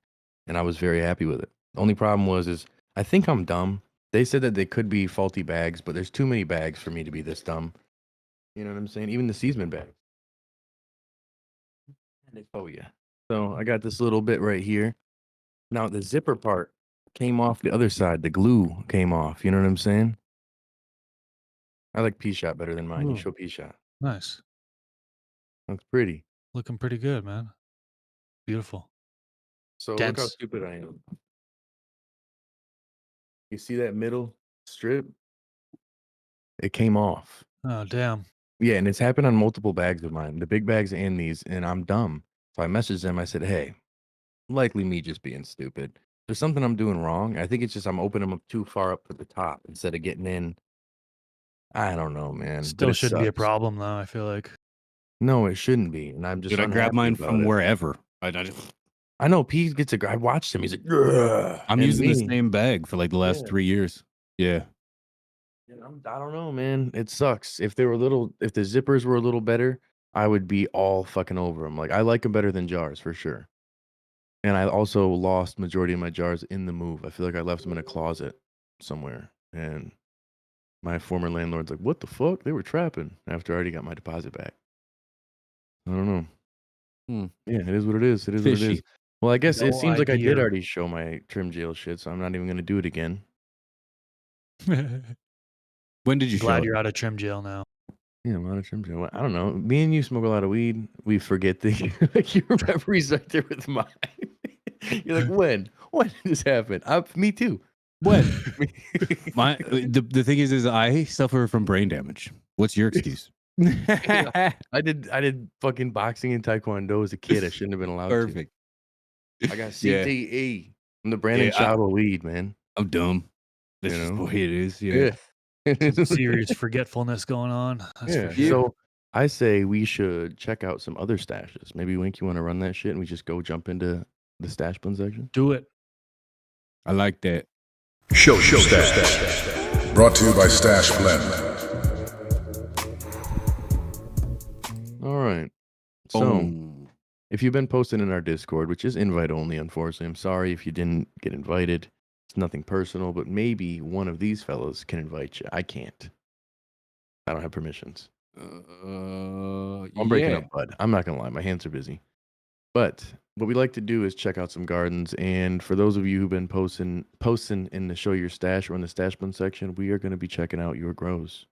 and I was very happy with it. The only problem is I think I'm dumb. They said that they could be faulty bags, but there's too many bags for me to be this dumb. You know what I'm saying? Even the Seasman bag. Oh yeah. So I got this little bit right here. Now the zipper part came off the other side. The glue came off. You know what I'm saying? I like P-Shot better than mine. You show P-Shot. Nice. Looks pretty. Looking pretty good, man. Beautiful. So look how stupid I am. You see that middle strip? It came off. Oh, damn. Yeah, and it's happened on multiple bags of mine, the big bags and these, and I'm dumb. So I messaged them. I said, hey, likely me just being stupid. There's something I'm doing wrong. I think it's just I'm opening them up too far up to the top instead of getting in. I don't know, man. Still shouldn't be a problem, though, I feel like. No, it shouldn't be. And I'm just I grab mine from wherever. I know P gets a. I watched him. He's like, ugh. I'm using the same bag for like the last 3 years. Yeah. I don't know, man. It sucks. If the zippers were a little better, I would be all fucking over them. Like I like them better than jars for sure. And I also lost majority of my jars in the move. I feel like I left them in a closet somewhere. And my former landlord's like, what the fuck? They were trapping after I already got my deposit back. I don't know. Yeah, it is what it is. It is what it is. Well, I guess it seems like I did already show my trim jail shit, so I'm not even going to do it again. When did you Glad you're out of trim jail now. Yeah, I'm out of trim jail. I don't know. Me and you smoke a lot of weed. We forget the like your memories right there with mine. You're like, when? When did this happen? Me too. When? The thing is I suffer from brain damage. What's your excuse? I did fucking boxing and taekwondo as a kid. I shouldn't have been allowed Perfect. to. I got CTE. I'm the Brandon Child of weed, man. I'm dumb. That's just the way it is. Yeah. Some serious forgetfulness going on. That's for sure. So I say we should check out some other stashes. Maybe Wink, you want to run that shit and we just go jump into the stash blend section? Do it. I like that. Show Stash. Brought to you by Stash Blend. All right. So if you've been posting in our Discord, which is invite only, unfortunately, I'm sorry if you didn't get invited. It's It's nothing personal, but maybe one of these fellows can invite you. I can't. I don't have permissions. I'm breaking Yeah. up, bud. I'm not gonna lie, my hands are busy. But what we like to do is check out some gardens. And for those of you who've been posting in the Show Your Stash or in the Stash Bin section, we are going to be checking out your grows.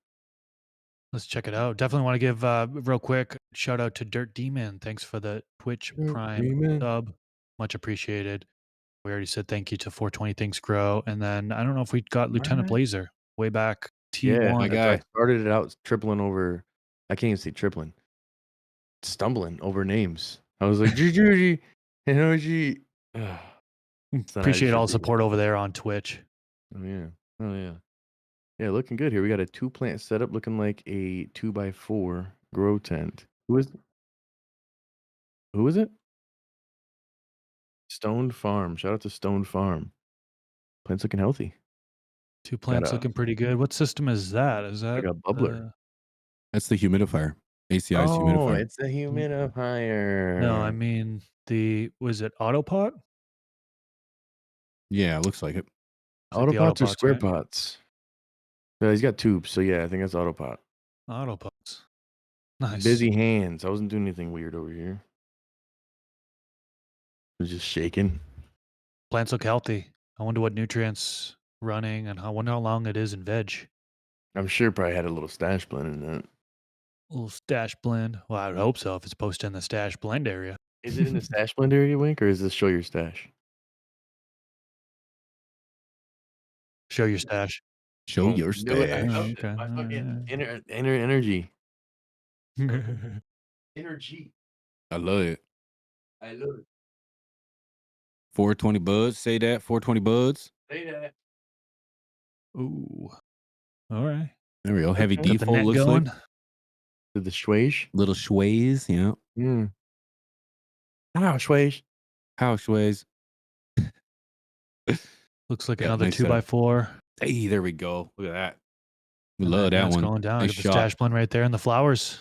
Let's check it out. Definitely want to give real quick shout out to Dirt Demon. Thanks for the Twitch Prime sub. Much appreciated. We already said thank you to 420 Things Grow. And then I don't know if we got Lieutenant Blazer way back T1. Yeah, My guy. I started it out tripling over. I can't even say tripling. Stumbling over names. I was like, Juju and OG. Appreciate all the support over there on Twitch. Oh yeah. Oh yeah. Yeah, looking good here. We got a 2-plant setup looking like a 2x4 grow tent. Who is it? Stone Farm. Shout out to Stone Farm. Plant's looking healthy. 2 plants looking pretty good. What system is that? Is that like a bubbler? That's the humidifier. ACI's humidifier. It's a humidifier. No, I mean was it Autopot? Yeah, it looks like it. Autopots or square right? pots? He's got tubes, so yeah, I think that's Autopot. Autopots. Nice. Busy hands. I wasn't doing anything weird over here. I was just shaking. Plants look healthy. I wonder what nutrients running, and I wonder how long it is in veg. I'm sure it probably had a little stash blend in that. A little stash blend. Well, I would hope so if it's posted in the stash blend area. Is it in the stash blend area, Wink, or is this Show Your Stash? Show your stash. Show your Do it. I stash. loved it. Okay. My fucking inner energy. Energy. I love it. I love it. 420 buds. Say that. 420 buds. Say that. Ooh. All right. There we go. Heavy Got the default net looks going. like. The Schwage? Little schways. Yeah. Yeah. Schwage. How schways. Looks like Yeah, another nice 2x4. Hey, there we go. Look at that. We And love then that it's one. going down. Nice Got the shot. stash blend right there and the flowers.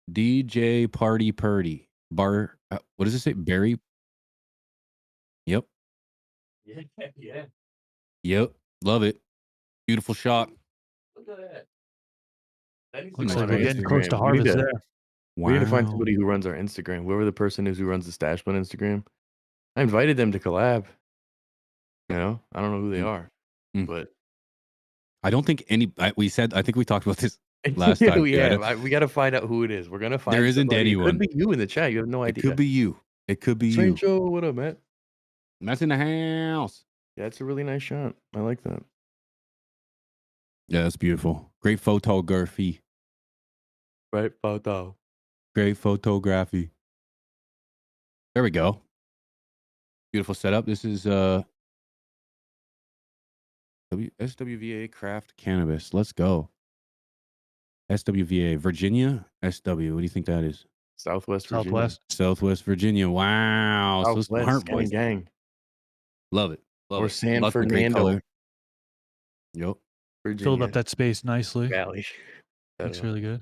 DJ Party Purdy. Bar. What does it say? Berry. Yep. Yeah. Yeah. Yep. Love it. Beautiful shot. Look at that. That needs to Looks go like on we're our getting close to Instagram. harvest there. Wow. We need to find somebody who runs our Instagram. Whoever the person is who runs the Stash Blend Instagram. I invited them to collab. You know, I don't know who they are, but I don't think any. I think we talked about this last time. we got to find out who it is. We're gonna find. There isn't somebody. anyone. It could be you in the chat. You have no idea. It could be you. It could be Strange you. Joe, what up, Matt? Matt's in the house. Yeah, it's a really nice shot. I like that. Yeah, that's beautiful. Great photography. Right photo. Great photography. There we go. Beautiful setup. This is SWVA Craft Cannabis. Let's go. SWVA Virginia. SW. What do you think that is? Southwest Virginia. Southwest Virginia. Wow. So smart, gang, boys. gang. Love it. Love Or it. San Love the great Fernando. color. Yep. Virginia. Filled up that space nicely. Valley. Looks really good.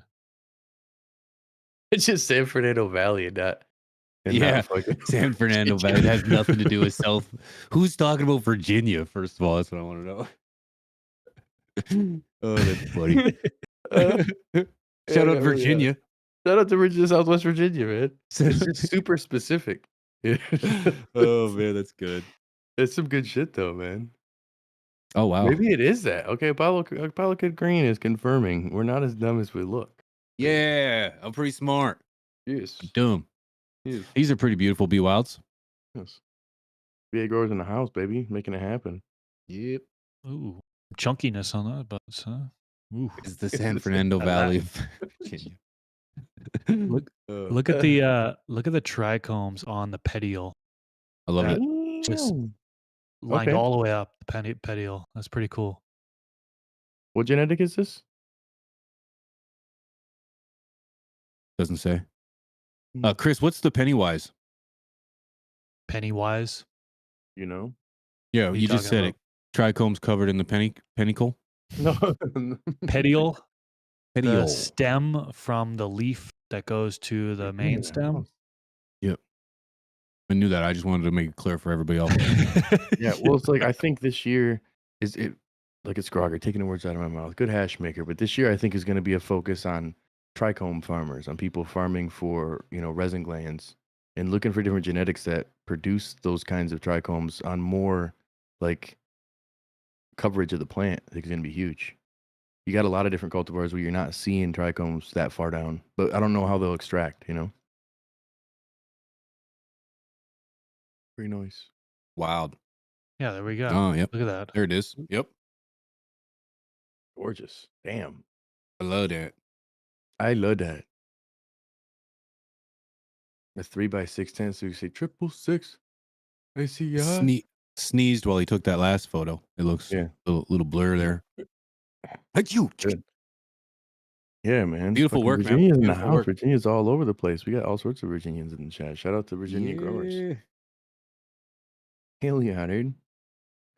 It's just San Fernando Valley and not. San Fernando Valley. It has nothing to do with South. Who's talking about Virginia? First of all, that's what I want to know. Oh, that's funny. Shout out Virginia. Shout out to Virginia, Southwest Virginia, man. It's just super specific. Oh man, that's good. It's some good shit though, man. Oh wow. Maybe it is that. Okay, Apollo Kid Green is confirming we're not as dumb as we look. Yeah, I'm pretty smart. Yes. Dumb. Yes. These are pretty beautiful bee wilds. Yes. VA growers in the house, baby, making it happen. Yep. Ooh, chunkiness on that, but ooh. It's the San Fernando Valley of Virginia. Look at the trichomes on the petiole. I love it. Just lined all the way up the petiole. That's pretty cool. What genetic is this? Doesn't say. Chris, what's the Pennywise? Pennywise. You know? Yeah, you just said it. Trichomes covered in the panicle. No. Petiole. The Petiole. stem from the leaf that goes to the main stem. Yep. I knew that. I just wanted to make it clear for everybody else. Yeah, well, it's like I think this year is it like it's Grogger taking the words out of my mouth. Good hash maker, but this year I think is going to be a focus on trichome farmers, on people farming for resin glands and looking for different genetics that produce those kinds of trichomes on more like coverage of the plant. I think is going to be huge. You got a lot of different cultivars where you're not seeing trichomes that far down, but I don't know how they'll extract. Pretty nice. Wild. Yeah, there we go. Oh, yep. Look at that. There it is. Yep. Gorgeous. Damn. I love that. I love that. A 3x610, so you say 666. I see ya. Sneezed while he took that last photo. It looks a little blur there. Like you. Good. Yeah, man. Beautiful work, man. Virginia's in the Beautiful house. work. Virginia's all over the place. We got all sorts of Virginians in the chat. Shout out to Virginia growers. Hell yeah, dude.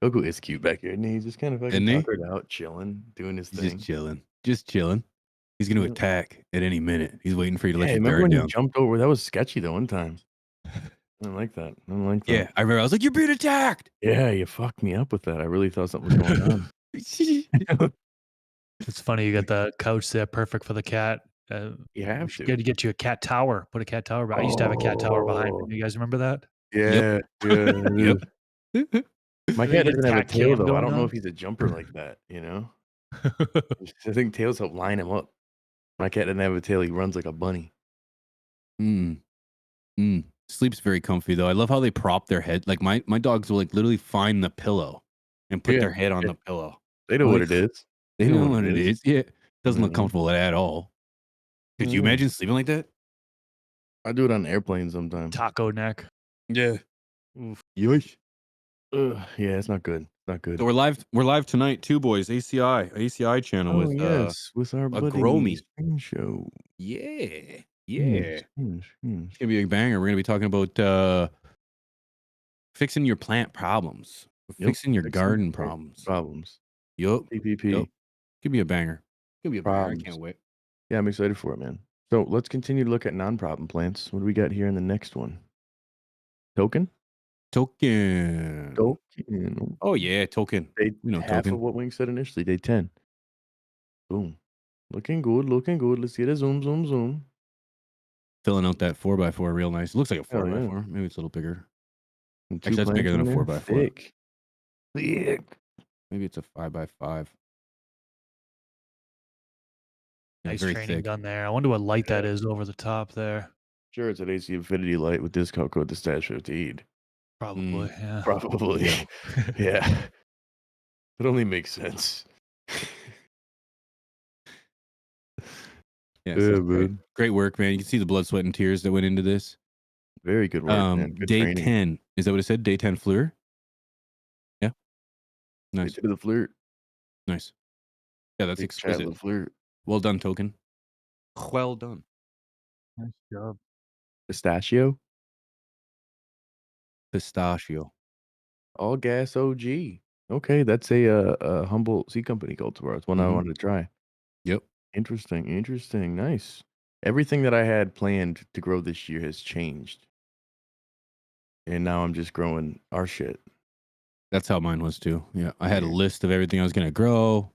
Goku is cute back here, and he's just kind of fucking tuckered out, chilling, doing his thing. Just chilling. He's going to attack at any minute. He's waiting for you to let you remember guard when down. he jumped over? That was sketchy the one time. I don't like that. Yeah, I remember. I was like, "You're being attacked." Yeah, you fucked me up with that. I really thought something was going on. It's funny you got the couch there, perfect for the cat. You have to. You got to get you a cat tower. Put a cat tower. I used to have a cat tower behind me. You guys remember that? Yeah, yeah. Yep. My cat doesn't have a tail though. I don't know on. if he's a jumper like that. I think tails help line him up. My cat doesn't have a tail. He runs like a bunny. Sleeps very comfy though. I love how they prop their head. Like my dogs will like literally find the pillow and put their head on the pillow. They know what it is. They know what it is. Yeah, doesn't look Mhm. comfortable at all. Could you imagine sleeping like that? I do it on airplanes sometimes. Taco neck. Yeah. Oof. Yoish. Yeah, it's not good. Not good. So we're live tonight too, boys. ACI channel with with our buddy Gromy. Screen Show. Yeah. Yes. It's gonna be a banger. We're gonna be talking about fixing your plant problems, fixing your garden problems. Yup. PPP. Could be a banger. Could be a banger. I Problems. can't wait. Yeah, I'm excited for it, man. So let's continue to look at non-problem plants. What do we got here in the next one? Token. Oh yeah, token. Day half token. of what Wing said initially. Day 10. Boom. Looking good. Let's get a zoom. Filling out that 4x4 real nice. It looks like a 4x4. Yeah. Maybe it's a little bigger. And Actually, that's bigger than a 4x4. Thick. Maybe it's a 5x5. Yeah, Nice very training thick. done there. I wonder what light that is over the top there. Sure, it's an AC Infinity light with discount code TheStash15. Probably, yeah. Probably. Yeah. It only makes sense. Yeah, so great work, man. You can see the blood, sweat, and tears that went into this. Very good work, man. Good day training. 10. Is that what it said? Day 10 Fleur? Yeah. Nice. Day 10 of the flirt. Nice. Yeah, that's Big exquisite. chat, flirt. Well done, Token. Well done. Nice job. Pistachio. All gas OG. Okay, that's a humble seed company cultivar. It's one I wanted to try. Yep. Interesting. Nice. Everything that I had planned to grow this year has changed. And now I'm just growing our shit. That's how mine was too. Yeah. I had a list of everything I was going to grow,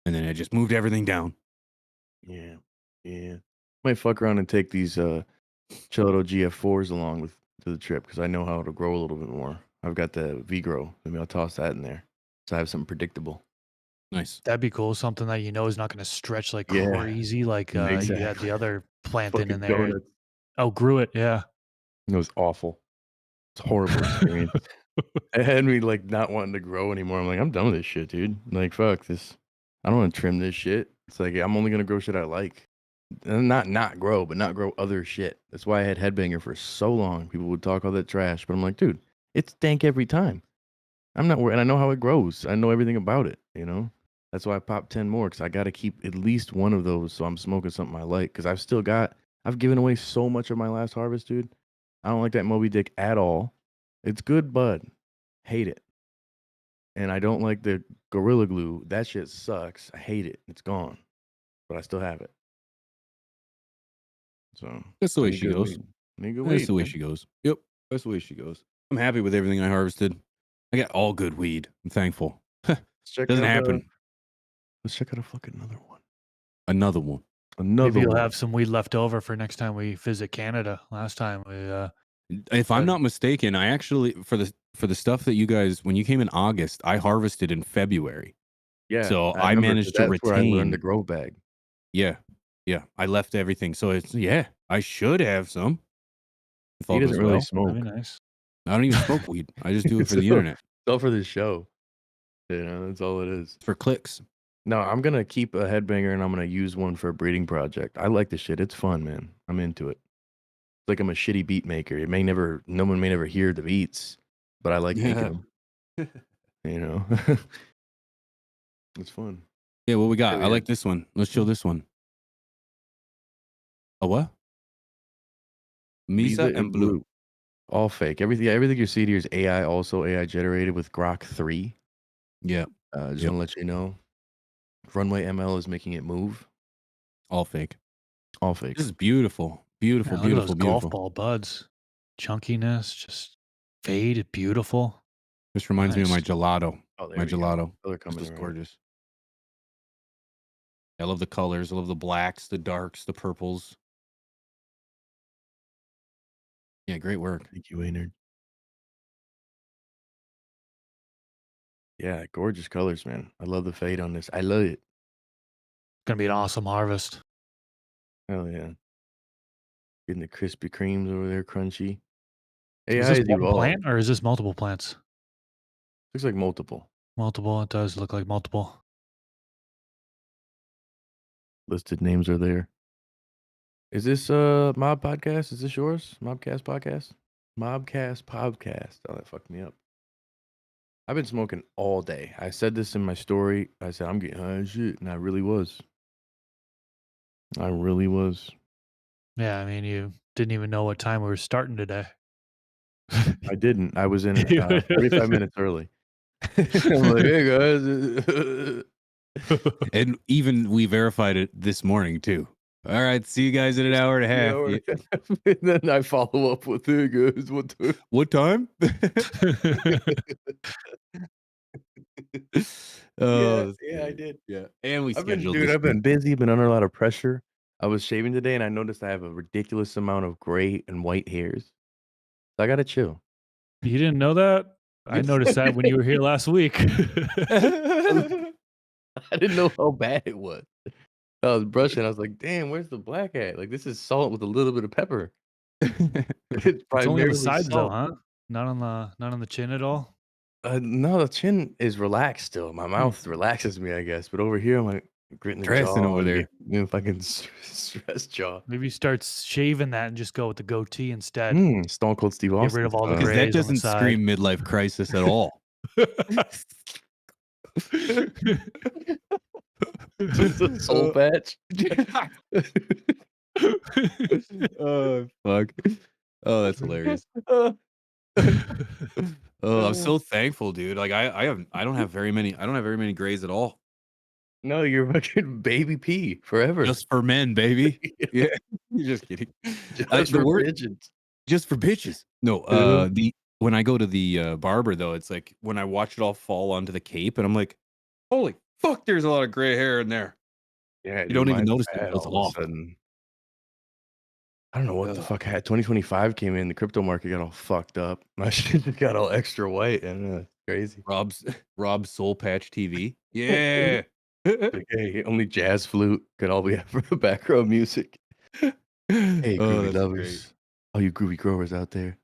and then I just moved everything down. Yeah. Might fuck around and take these Chilloto GF4s along to the trip because I know how to grow a little bit more. I've got the V-Grow. Maybe I'll toss that in there. So I have something predictable. Nice. That'd be cool. Something that is not going to stretch like Yeah. crazy, like you had the other plant in there. Donuts. Oh, grew it. Yeah. It was awful. It's a horrible experience. It had me like not wanting to grow anymore. I'm like, I'm done with this shit, dude. Like, fuck this. I don't want to trim this shit. It's like I'm only gonna grow shit I like, and not grow, but not grow other shit. That's why I had Headbanger for so long. People would talk all that trash, but I'm like, dude, it's dank every time. I'm not worried, and I know how it grows. I know everything about it. That's why I popped 10 more because I got to keep at least one of those so I'm smoking something I like. Because I've given away so much of my last harvest, dude. I don't like that Moby Dick at all. It's good bud. Hate it. And I don't like the Gorilla Glue. That shit sucks. I hate it. It's gone. But I still have it. So that's the way she goes. Nigga, that's the way she goes. Yep. That's the way she goes. I'm happy with everything I harvested. I got all good weed. I'm thankful. Doesn't happen. Let's check out a fucking another one. Another one. Maybe you'll have some weed left over for next time we visit Canada. Last time we if I'm not mistaken, I actually for the stuff that you guys when you came in August, I harvested in February. Yeah. So I managed to retain. Where I learned the grow bag. Yeah. Yeah. I left everything. So it's I should have some. If all He doesn't goes really well. smoke. that'd be nice. I don't even smoke weed. I just do it for the internet. It's all for the show. You know, that's all it is. For clicks. No, I'm gonna keep a headbanger and I'm gonna use one for a breeding project. I like the shit. It's fun, man. I'm into it. It's like I'm a shitty beat maker. No one may never hear the beats, but I like making them. You know, it's fun. Yeah, what we got? I like this one. Let's show this one. A what? Misa and blue. All fake. Everything you see here is AI, also AI generated with Grok 3. Yeah. Just want to let you know. Runway ML is making it move. All fake. All fake. This is beautiful. Beautiful, Yeah, look at beautiful, those beautiful. golf ball buds. Chunkiness, just fade, beautiful. This reminds me of my Nice. gelato. Oh, there My we go. gelato. Color This coming is around. gorgeous. I love the colors. I love the blacks, the darks, the purples. Yeah, great work. Thank you, Maynard. Yeah, gorgeous colors, man. I love the fade on this. I love it. Gonna be an awesome harvest. Hell yeah. Getting the Krispy Kremes over there, crunchy. Is AI this is one evolved. plant or is this multiple plants? Looks like multiple. Multiple. It does look like multiple. Listed names are there. Is this Mob Podcast? Is this yours? Mobcast Podcast? Mobcast Podcast. Oh, that fucked me up. I've been smoking all day. I said this in my story. I said I'm getting high as shit, and I really was. I really was. Yeah, I mean, you didn't even know what time we were starting today. I didn't. I was in 45 minutes early. I'm like, hey guys. And even we verified it this morning too. All right, see you guys in an hour and a half. And then I follow up with, hey guys, What time? Yeah, I did. Yeah, and we I've been scheduled. busy, been under a lot of pressure. I was shaving today, and I noticed I have a ridiculous amount of gray and white hairs. So I gotta chill. You didn't know that? I noticed that when you were here last week. I didn't know how bad it was. I was brushing. I was like, "Damn, where's the black at? Like, this is salt with a little bit of pepper." It's It's only on primarily the sides though, salt. huh? Not on the chin at all. No, the chin is relaxed still. My mouth relaxes me, I guess. But over here, I'm like gritting the Stressing jaw over and there. get, you know, fucking stress jaw. Maybe start shaving that and just go with the goatee instead. Stone Cold Steve Get Austin. rid of all the Because grays that on the doesn't side. scream midlife crisis at all. Just a soul patch. Oh fuck! Oh, that's hilarious. Oh, I'm so thankful, dude. Like I don't have very many grays at all. No, you're fucking baby P forever. Just for men, baby. Yeah, just kidding. Just The for word- pigeons. just for bitches. No, Mhm. when I go to the barber though, it's like when I watch it all fall onto the cape, and I'm like, holy fuck, there's a lot of gray hair in there. Yeah, You don't even mine's notice it bad until it's all of a off. sudden. I don't know what the Ugh. fuck had 2025 came in, the crypto market got all fucked up. My shit just got all extra white and crazy. Rob's Soul Patch TV. Yeah. Like, hey, only jazz flute could all we have for the background music. Hey, groovy that's lovers. great. All you groovy growers out there.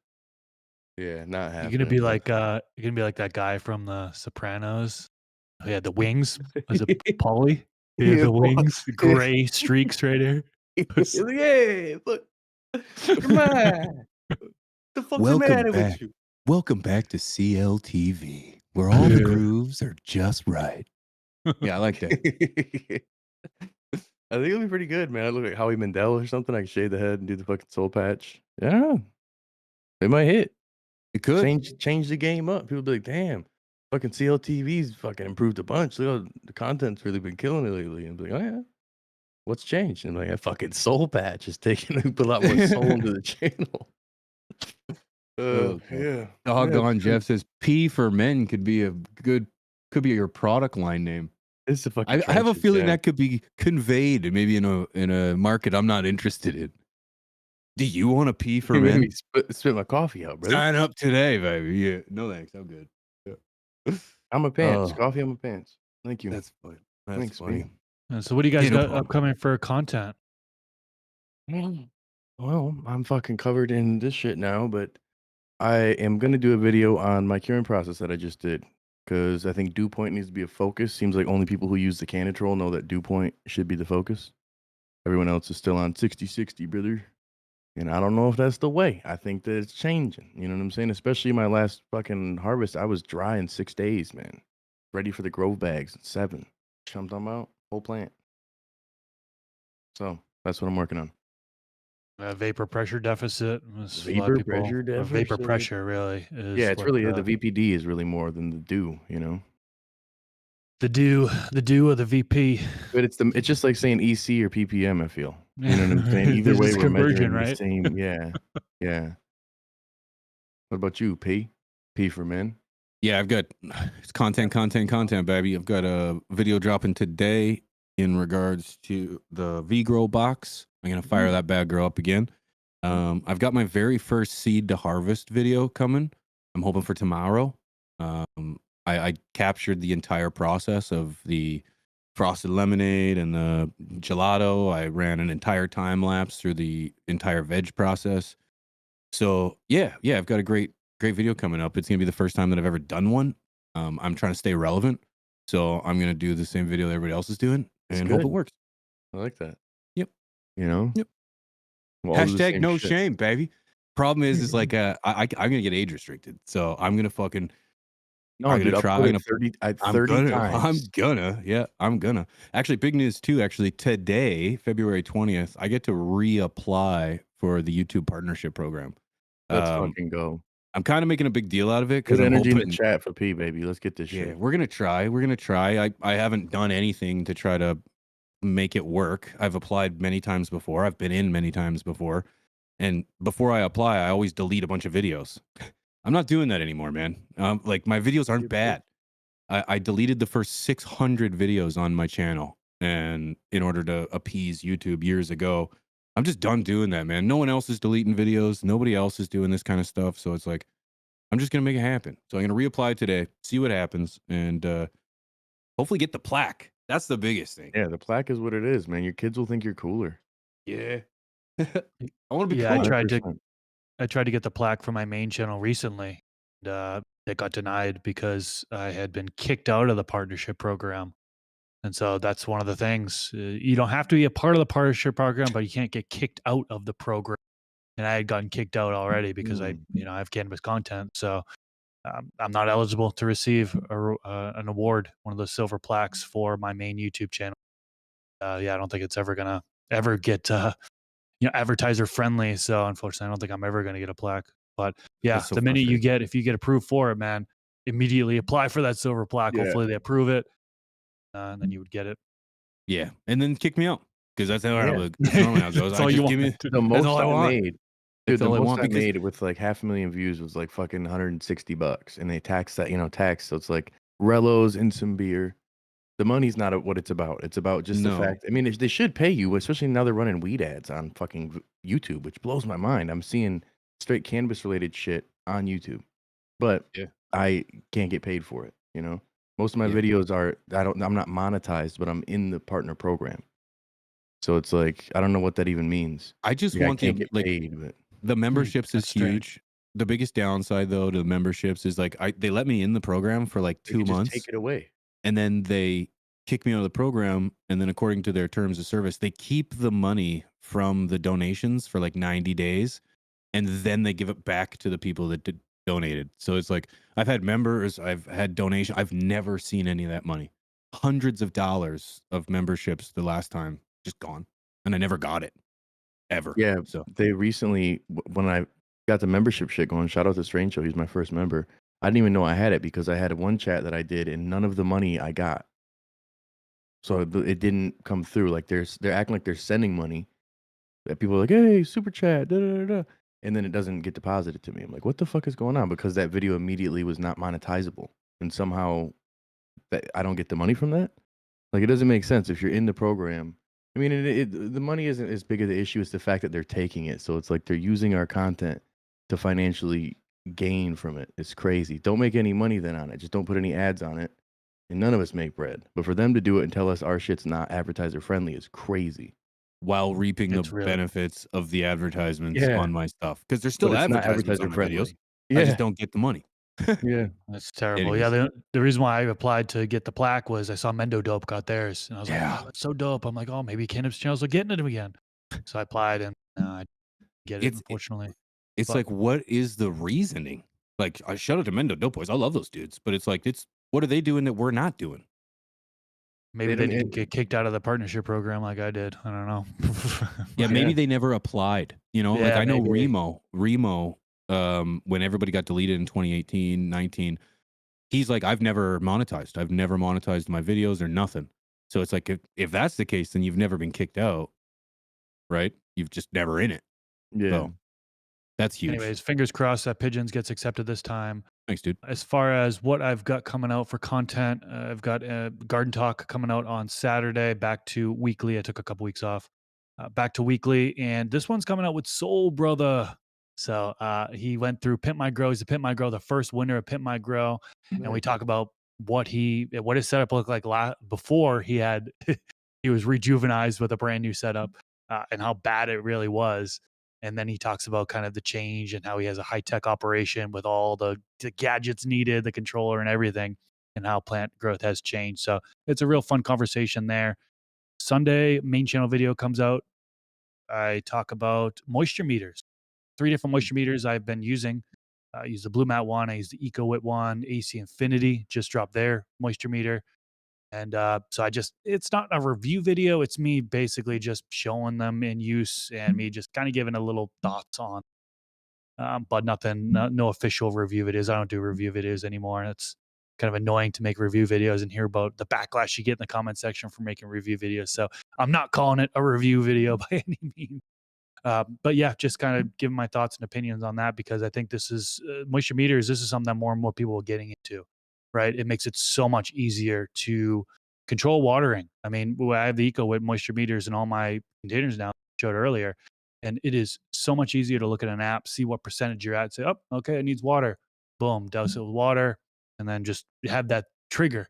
Yeah, not happening. You're gonna be like that guy from the Sopranos who had the wings. Was it Paulie? He had Yeah, the wings, Paul- gray streaks right here. He's like, hey, look, come on. The fuck's the matter with you? Welcome back to CLTV, where all the grooves are just right. Yeah, I like that. I think it'll be pretty good, man. I look like Howie Mandel or something. I can shave the head and do the fucking soul patch. Yeah, it might hit. It could. Change the game up. People be like, damn, fucking CLTV's fucking improved a bunch. Look how the content's really been killing it lately. And be like, oh yeah, what's changed? And I'm like, a fucking soul patch is taking a lot more soul into the channel. Oh, God. Yeah. Doggone Jeff says P for men could be your product line name. It's the fucking I have a trenches, feeling yeah. that could be conveyed maybe in a market I'm not interested in. Do you want a P for You made men? me spit my coffee out, brother. Sign up today, baby. Yeah. No thanks. I'm good. Yeah. I'm a pants. Oh, Coffee on my pants. Thank you. that's fine. That's Thanks, funny. man. And so what do you guys Yeah, no got problem. upcoming for content? Well, I'm fucking covered in this shit now, but I am gonna do a video on my curing process that I just did because I think dew point needs to be a focus. Seems like only people who use the Canitrol know that dew point should be the focus. Everyone else is still on 60-60, brother. And I don't know if that's the way. I think that it's changing. You know what I'm saying? Especially my last fucking harvest, I was dry in 6 days, man. Ready for the grove bags in 7. You know what I'm talking about? Whole plant. So that's what I'm working on. Vapor pressure deficit. A lot of Vapor people, pressure or vapor deficit. pressure really is Yeah, it's what really the VPD is really more than the dew, you know. the dew of the VP. But it's just like saying EC or PPM, I feel. You know what I'm saying? Either There's way, this we're conversion, measuring the right? same. Yeah. Yeah. What about you, P? P for men? Yeah, I've got it's content, baby. I've got a video dropping today in regards to the V-Grow box. I'm gonna fire that bad girl up again. I've got my very first seed to harvest video coming. I'm hoping for tomorrow. I captured the entire process of the frosted lemonade and the gelato. I ran an entire time lapse through the entire veg process. So yeah, I've got a great video coming up. It's gonna be the first time that I've ever done one. I'm trying to stay relevant, so I'm gonna do the same video that everybody else is doing It's and hope it good. works. I like that. Yep. You know? Yep. We'll all do the Hashtag same no shit. shame, baby. Problem is like I'm gonna get age restricted, so I'm gonna fucking No, I'm dude, gonna try. upload it 30 times. I'm gonna. Actually, big news too. Actually, today, February 20th, I get to reapply for the YouTube partnership program. Let's Um, fucking go. I'm kind of making a big deal out of it because Good I'm energy in the hoping. chat for P, baby. Let's get this Yeah, shit. we're gonna try. I haven't done anything to try to make it work. I've applied many times before. I've been in many times before. And before I apply, I always delete a bunch of videos. I'm not doing that anymore, man. Like my videos aren't bad. I deleted the first 600 videos on my channel, and in order to appease YouTube years ago, I'm just done doing that, man. No one else is deleting videos. Nobody else is doing this kind of stuff. So it's like, I'm just gonna make it happen. So I'm gonna reapply today, see what happens, and hopefully get the plaque. That's the biggest thing. Yeah, the plaque is what it is, man. Your kids will think you're cooler. Yeah. I want to be Yeah, cool. I tried to get the plaque for my main channel recently. And, it got denied because I had been kicked out of the partnership program. And so that's one of the things. You don't have to be a part of the partnership program, but you can't get kicked out of the program. And I had gotten kicked out already because I have cannabis content. So I'm not eligible to receive an award, one of those silver plaques for my main YouTube channel. I don't think it's ever gonna get advertiser friendly. So unfortunately, I don't think I'm ever gonna get a plaque. But yeah, That's so the minute frustrating. if you get approved for it, man, immediately apply for that silver plaque. Yeah. Hopefully they approve it, and then you would get it. Yeah, and then kick me out because that's how Yeah. that's normally how it goes. That's I all just you give me The that's most all I I want. made, That's dude, the all I most want I because made with like 500,000 views was like fucking $160, and they tax that, tax. So it's like Rellos and some beer. The money's not what it's about. It's about just the No. fact. I mean, they should pay you, especially now they're running weed ads on fucking YouTube, which blows my mind. I'm seeing straight cannabis related shit on YouTube, but Yeah. I can't get paid for it. Most of my Yeah. videos are I'm not monetized, but I'm in the partner program. So it's like I don't know what that even means. I just I want can't the get paid, but the memberships is That's strange. huge. The biggest downside though to the memberships is like they let me in the program for like they 2 could just months take it away. and then they kick me out of the program, and then according to their terms of service, they keep the money from the donations for like 90 days, and then they give it back to the people that donated. So it's like I've had members, I've had donation, I've never seen any of that money. Hundreds of dollars of memberships the last time just gone, and I never got it ever. Yeah, So they recently when I got the membership shit going. Shout out to Strange Show. He's my first member. I didn't even know I had it because I had one chat that I did, and none of the money I got. So it didn't come through. Like they're acting like they're sending money. That people are like, hey, super chat, da da da. and then it doesn't get deposited to me. I'm like, what the fuck is going on? Because that video immediately was not monetizable, and somehow that I don't get the money from that. Like, it doesn't make sense if you're in the program. I mean, the money isn't as big of the issue as the fact that they're taking it. So it's like they're using our content to financially gain from it. It's crazy. Don't make any money then on it. Just don't put any ads on it. And none of us make bread. But for them to do it and tell us our shit's not advertiser friendly is crazy. While reaping the benefits of the advertisements on my stuff. Because there's still advertisements on my videos. I just don't get the money. Yeah. That's terrible. Anyways. Yeah, the reason why I applied to get the plaque was I saw Mendo Dope got theirs, and I was like, "Oh, that's so dope." I'm like, "Oh, maybe Cannabis channels are getting it again." So I applied, and I get it, unfortunately. It's like, what is the reasoning? Like, I shout out to Mendo Dope Boys. I love those dudes, but it's like, what are they doing that we're not doing? Maybe they didn't get kicked out of the partnership program like I did. I don't know. Yeah, maybe they never applied. You know, like I know maybe. Remo, when everybody got deleted in 2018, 19, he's like, I've never monetized my videos or nothing. So it's like, if that's the case, then you've never been kicked out, right? You've just never in it. Yeah. So that's huge. Anyways, fingers crossed that Pigeons gets accepted this time. Thanks, dude. As far as what I've got coming out for content, I've got Garden Talk coming out on Saturday, back to weekly. I took a couple weeks off, back to weekly. And this one's coming out with Soul Brother. So he went through Pimp My Grow. He's the Pimp My Grow, the first winner of Pimp My Grow. Nice. And we talk about what his setup looked like before he was rejuvenized with a brand new setup, and how bad it really was. And then he talks about kind of the change and how he has a high-tech operation with all the gadgets needed, the controller and everything, and how plant growth has changed. So it's a real fun conversation there. Sunday, main channel video comes out. I talk about moisture meters. 3 different moisture meters I've been using. I use the Blue Mat one. I use the EcoWit one. AC Infinity just dropped their moisture meter. And so it's not a review video. It's me basically just showing them in use and me just kind of giving a little thoughts on, but no official review videos. I don't do review videos anymore. And it's kind of annoying to make review videos and hear about the backlash you get in the comment section for making review videos. So I'm not calling it a review video by any means. But yeah, just kind of giving my thoughts and opinions on that, because I think this is moisture meters. This is something that more and more people are getting into. Right, it makes it so much easier to control watering. I mean, I have the EcoWit moisture meters in all my containers now, showed earlier, and it is so much easier to look at an app, see what percentage you're at, say, oh, okay, it needs water, boom, douse it with water, and then just have that trigger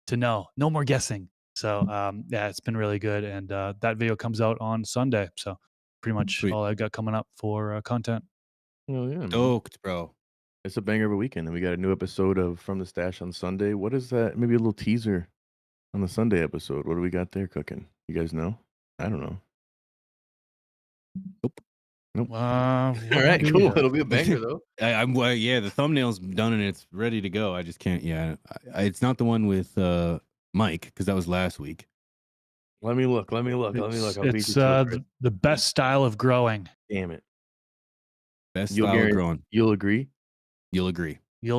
to know. No more guessing. So yeah, it's been really good, and that video comes out on Sunday. So pretty much all I got coming up for content. Oh yeah, stoked, bro. It's a banger of a weekend, and we got a new episode of From the Stash on Sunday. What is that? Maybe a little teaser on the Sunday episode. What do we got there cooking? You guys know? I don't know. Nope. All right, cool. It'll be a banger though. Yeah, the thumbnail's done and it's ready to go. I just can't. Yeah, it's not the one with Mike, because that was last week. Let me look. It's the best style of growing. Damn it. Best style of growing. You'll agree. You'll agree. You're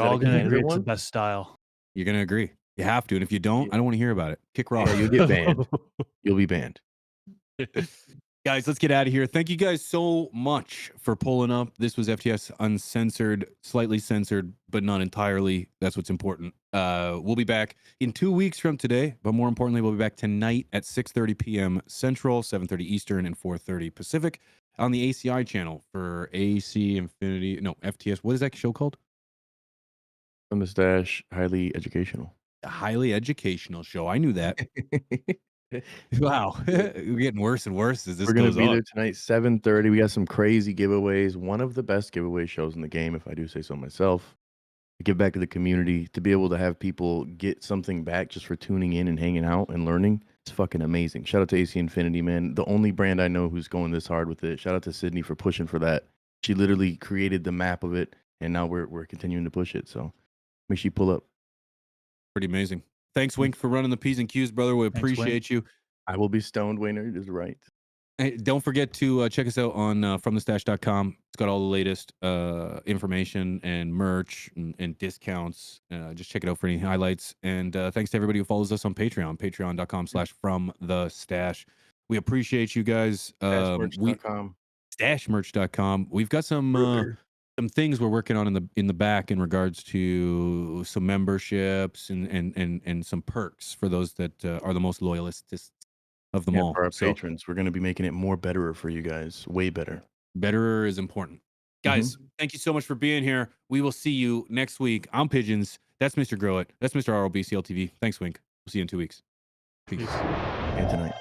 all going to agree it's the best style. You're going to agree. You have to. And if you don't, I don't want to hear about it. Kick rock. Yeah, you'll get banned. You'll be banned. Guys, let's get out of here. Thank you guys so much for pulling up. This was FTS Uncensored, slightly censored, but not entirely. That's what's important. We'll be back in 2 weeks from today, but more importantly, we'll be back tonight at 6:30 p.m. Central, 7:30 Eastern, and 4:30 Pacific on the ACI channel for AC Infinity. No, FTS. What is that show called? From the Stash, highly educational. A highly educational show. I knew that. Wow. We're getting worse and worse as this goes on. We're going to be there tonight, 7:30. We got some crazy giveaways. One of the best giveaway shows in the game, if I do say so myself. Give back to the community, to be able to have people get something back just for tuning in and hanging out and learning. It's fucking amazing. Shout out to AC Infinity, man. The only brand I know who's going this hard with it. Shout out to Sydney for pushing for that. She literally created the map of it, and now we're continuing to push it. So make sure you pull up. Pretty amazing. Thanks, Wink, for running the P's and Q's, brother. We appreciate you. I will be stoned, Wayner is right. Hey, don't forget to check us out on fromthestash.com. It's got all the latest information and merch and discounts. Just check it out for any highlights. And thanks to everybody who follows us on Patreon, patreon.com/fromthestash. We appreciate you guys. Passwords.com. stashmerch.com. We've got some things we're working on in the back in regards to some memberships and some perks for those that are the most loyalists of them all. For our So patrons, we're going to be making it more betterer for you guys. Way better. betterer is important. Guys, thank you so much for being here. We will see you next week. I'm Pigeons. That's Mr. Grow It. That's Mr. ROBCLTV. Thanks, Wink. We'll see you in 2 weeks. Peace. And tonight.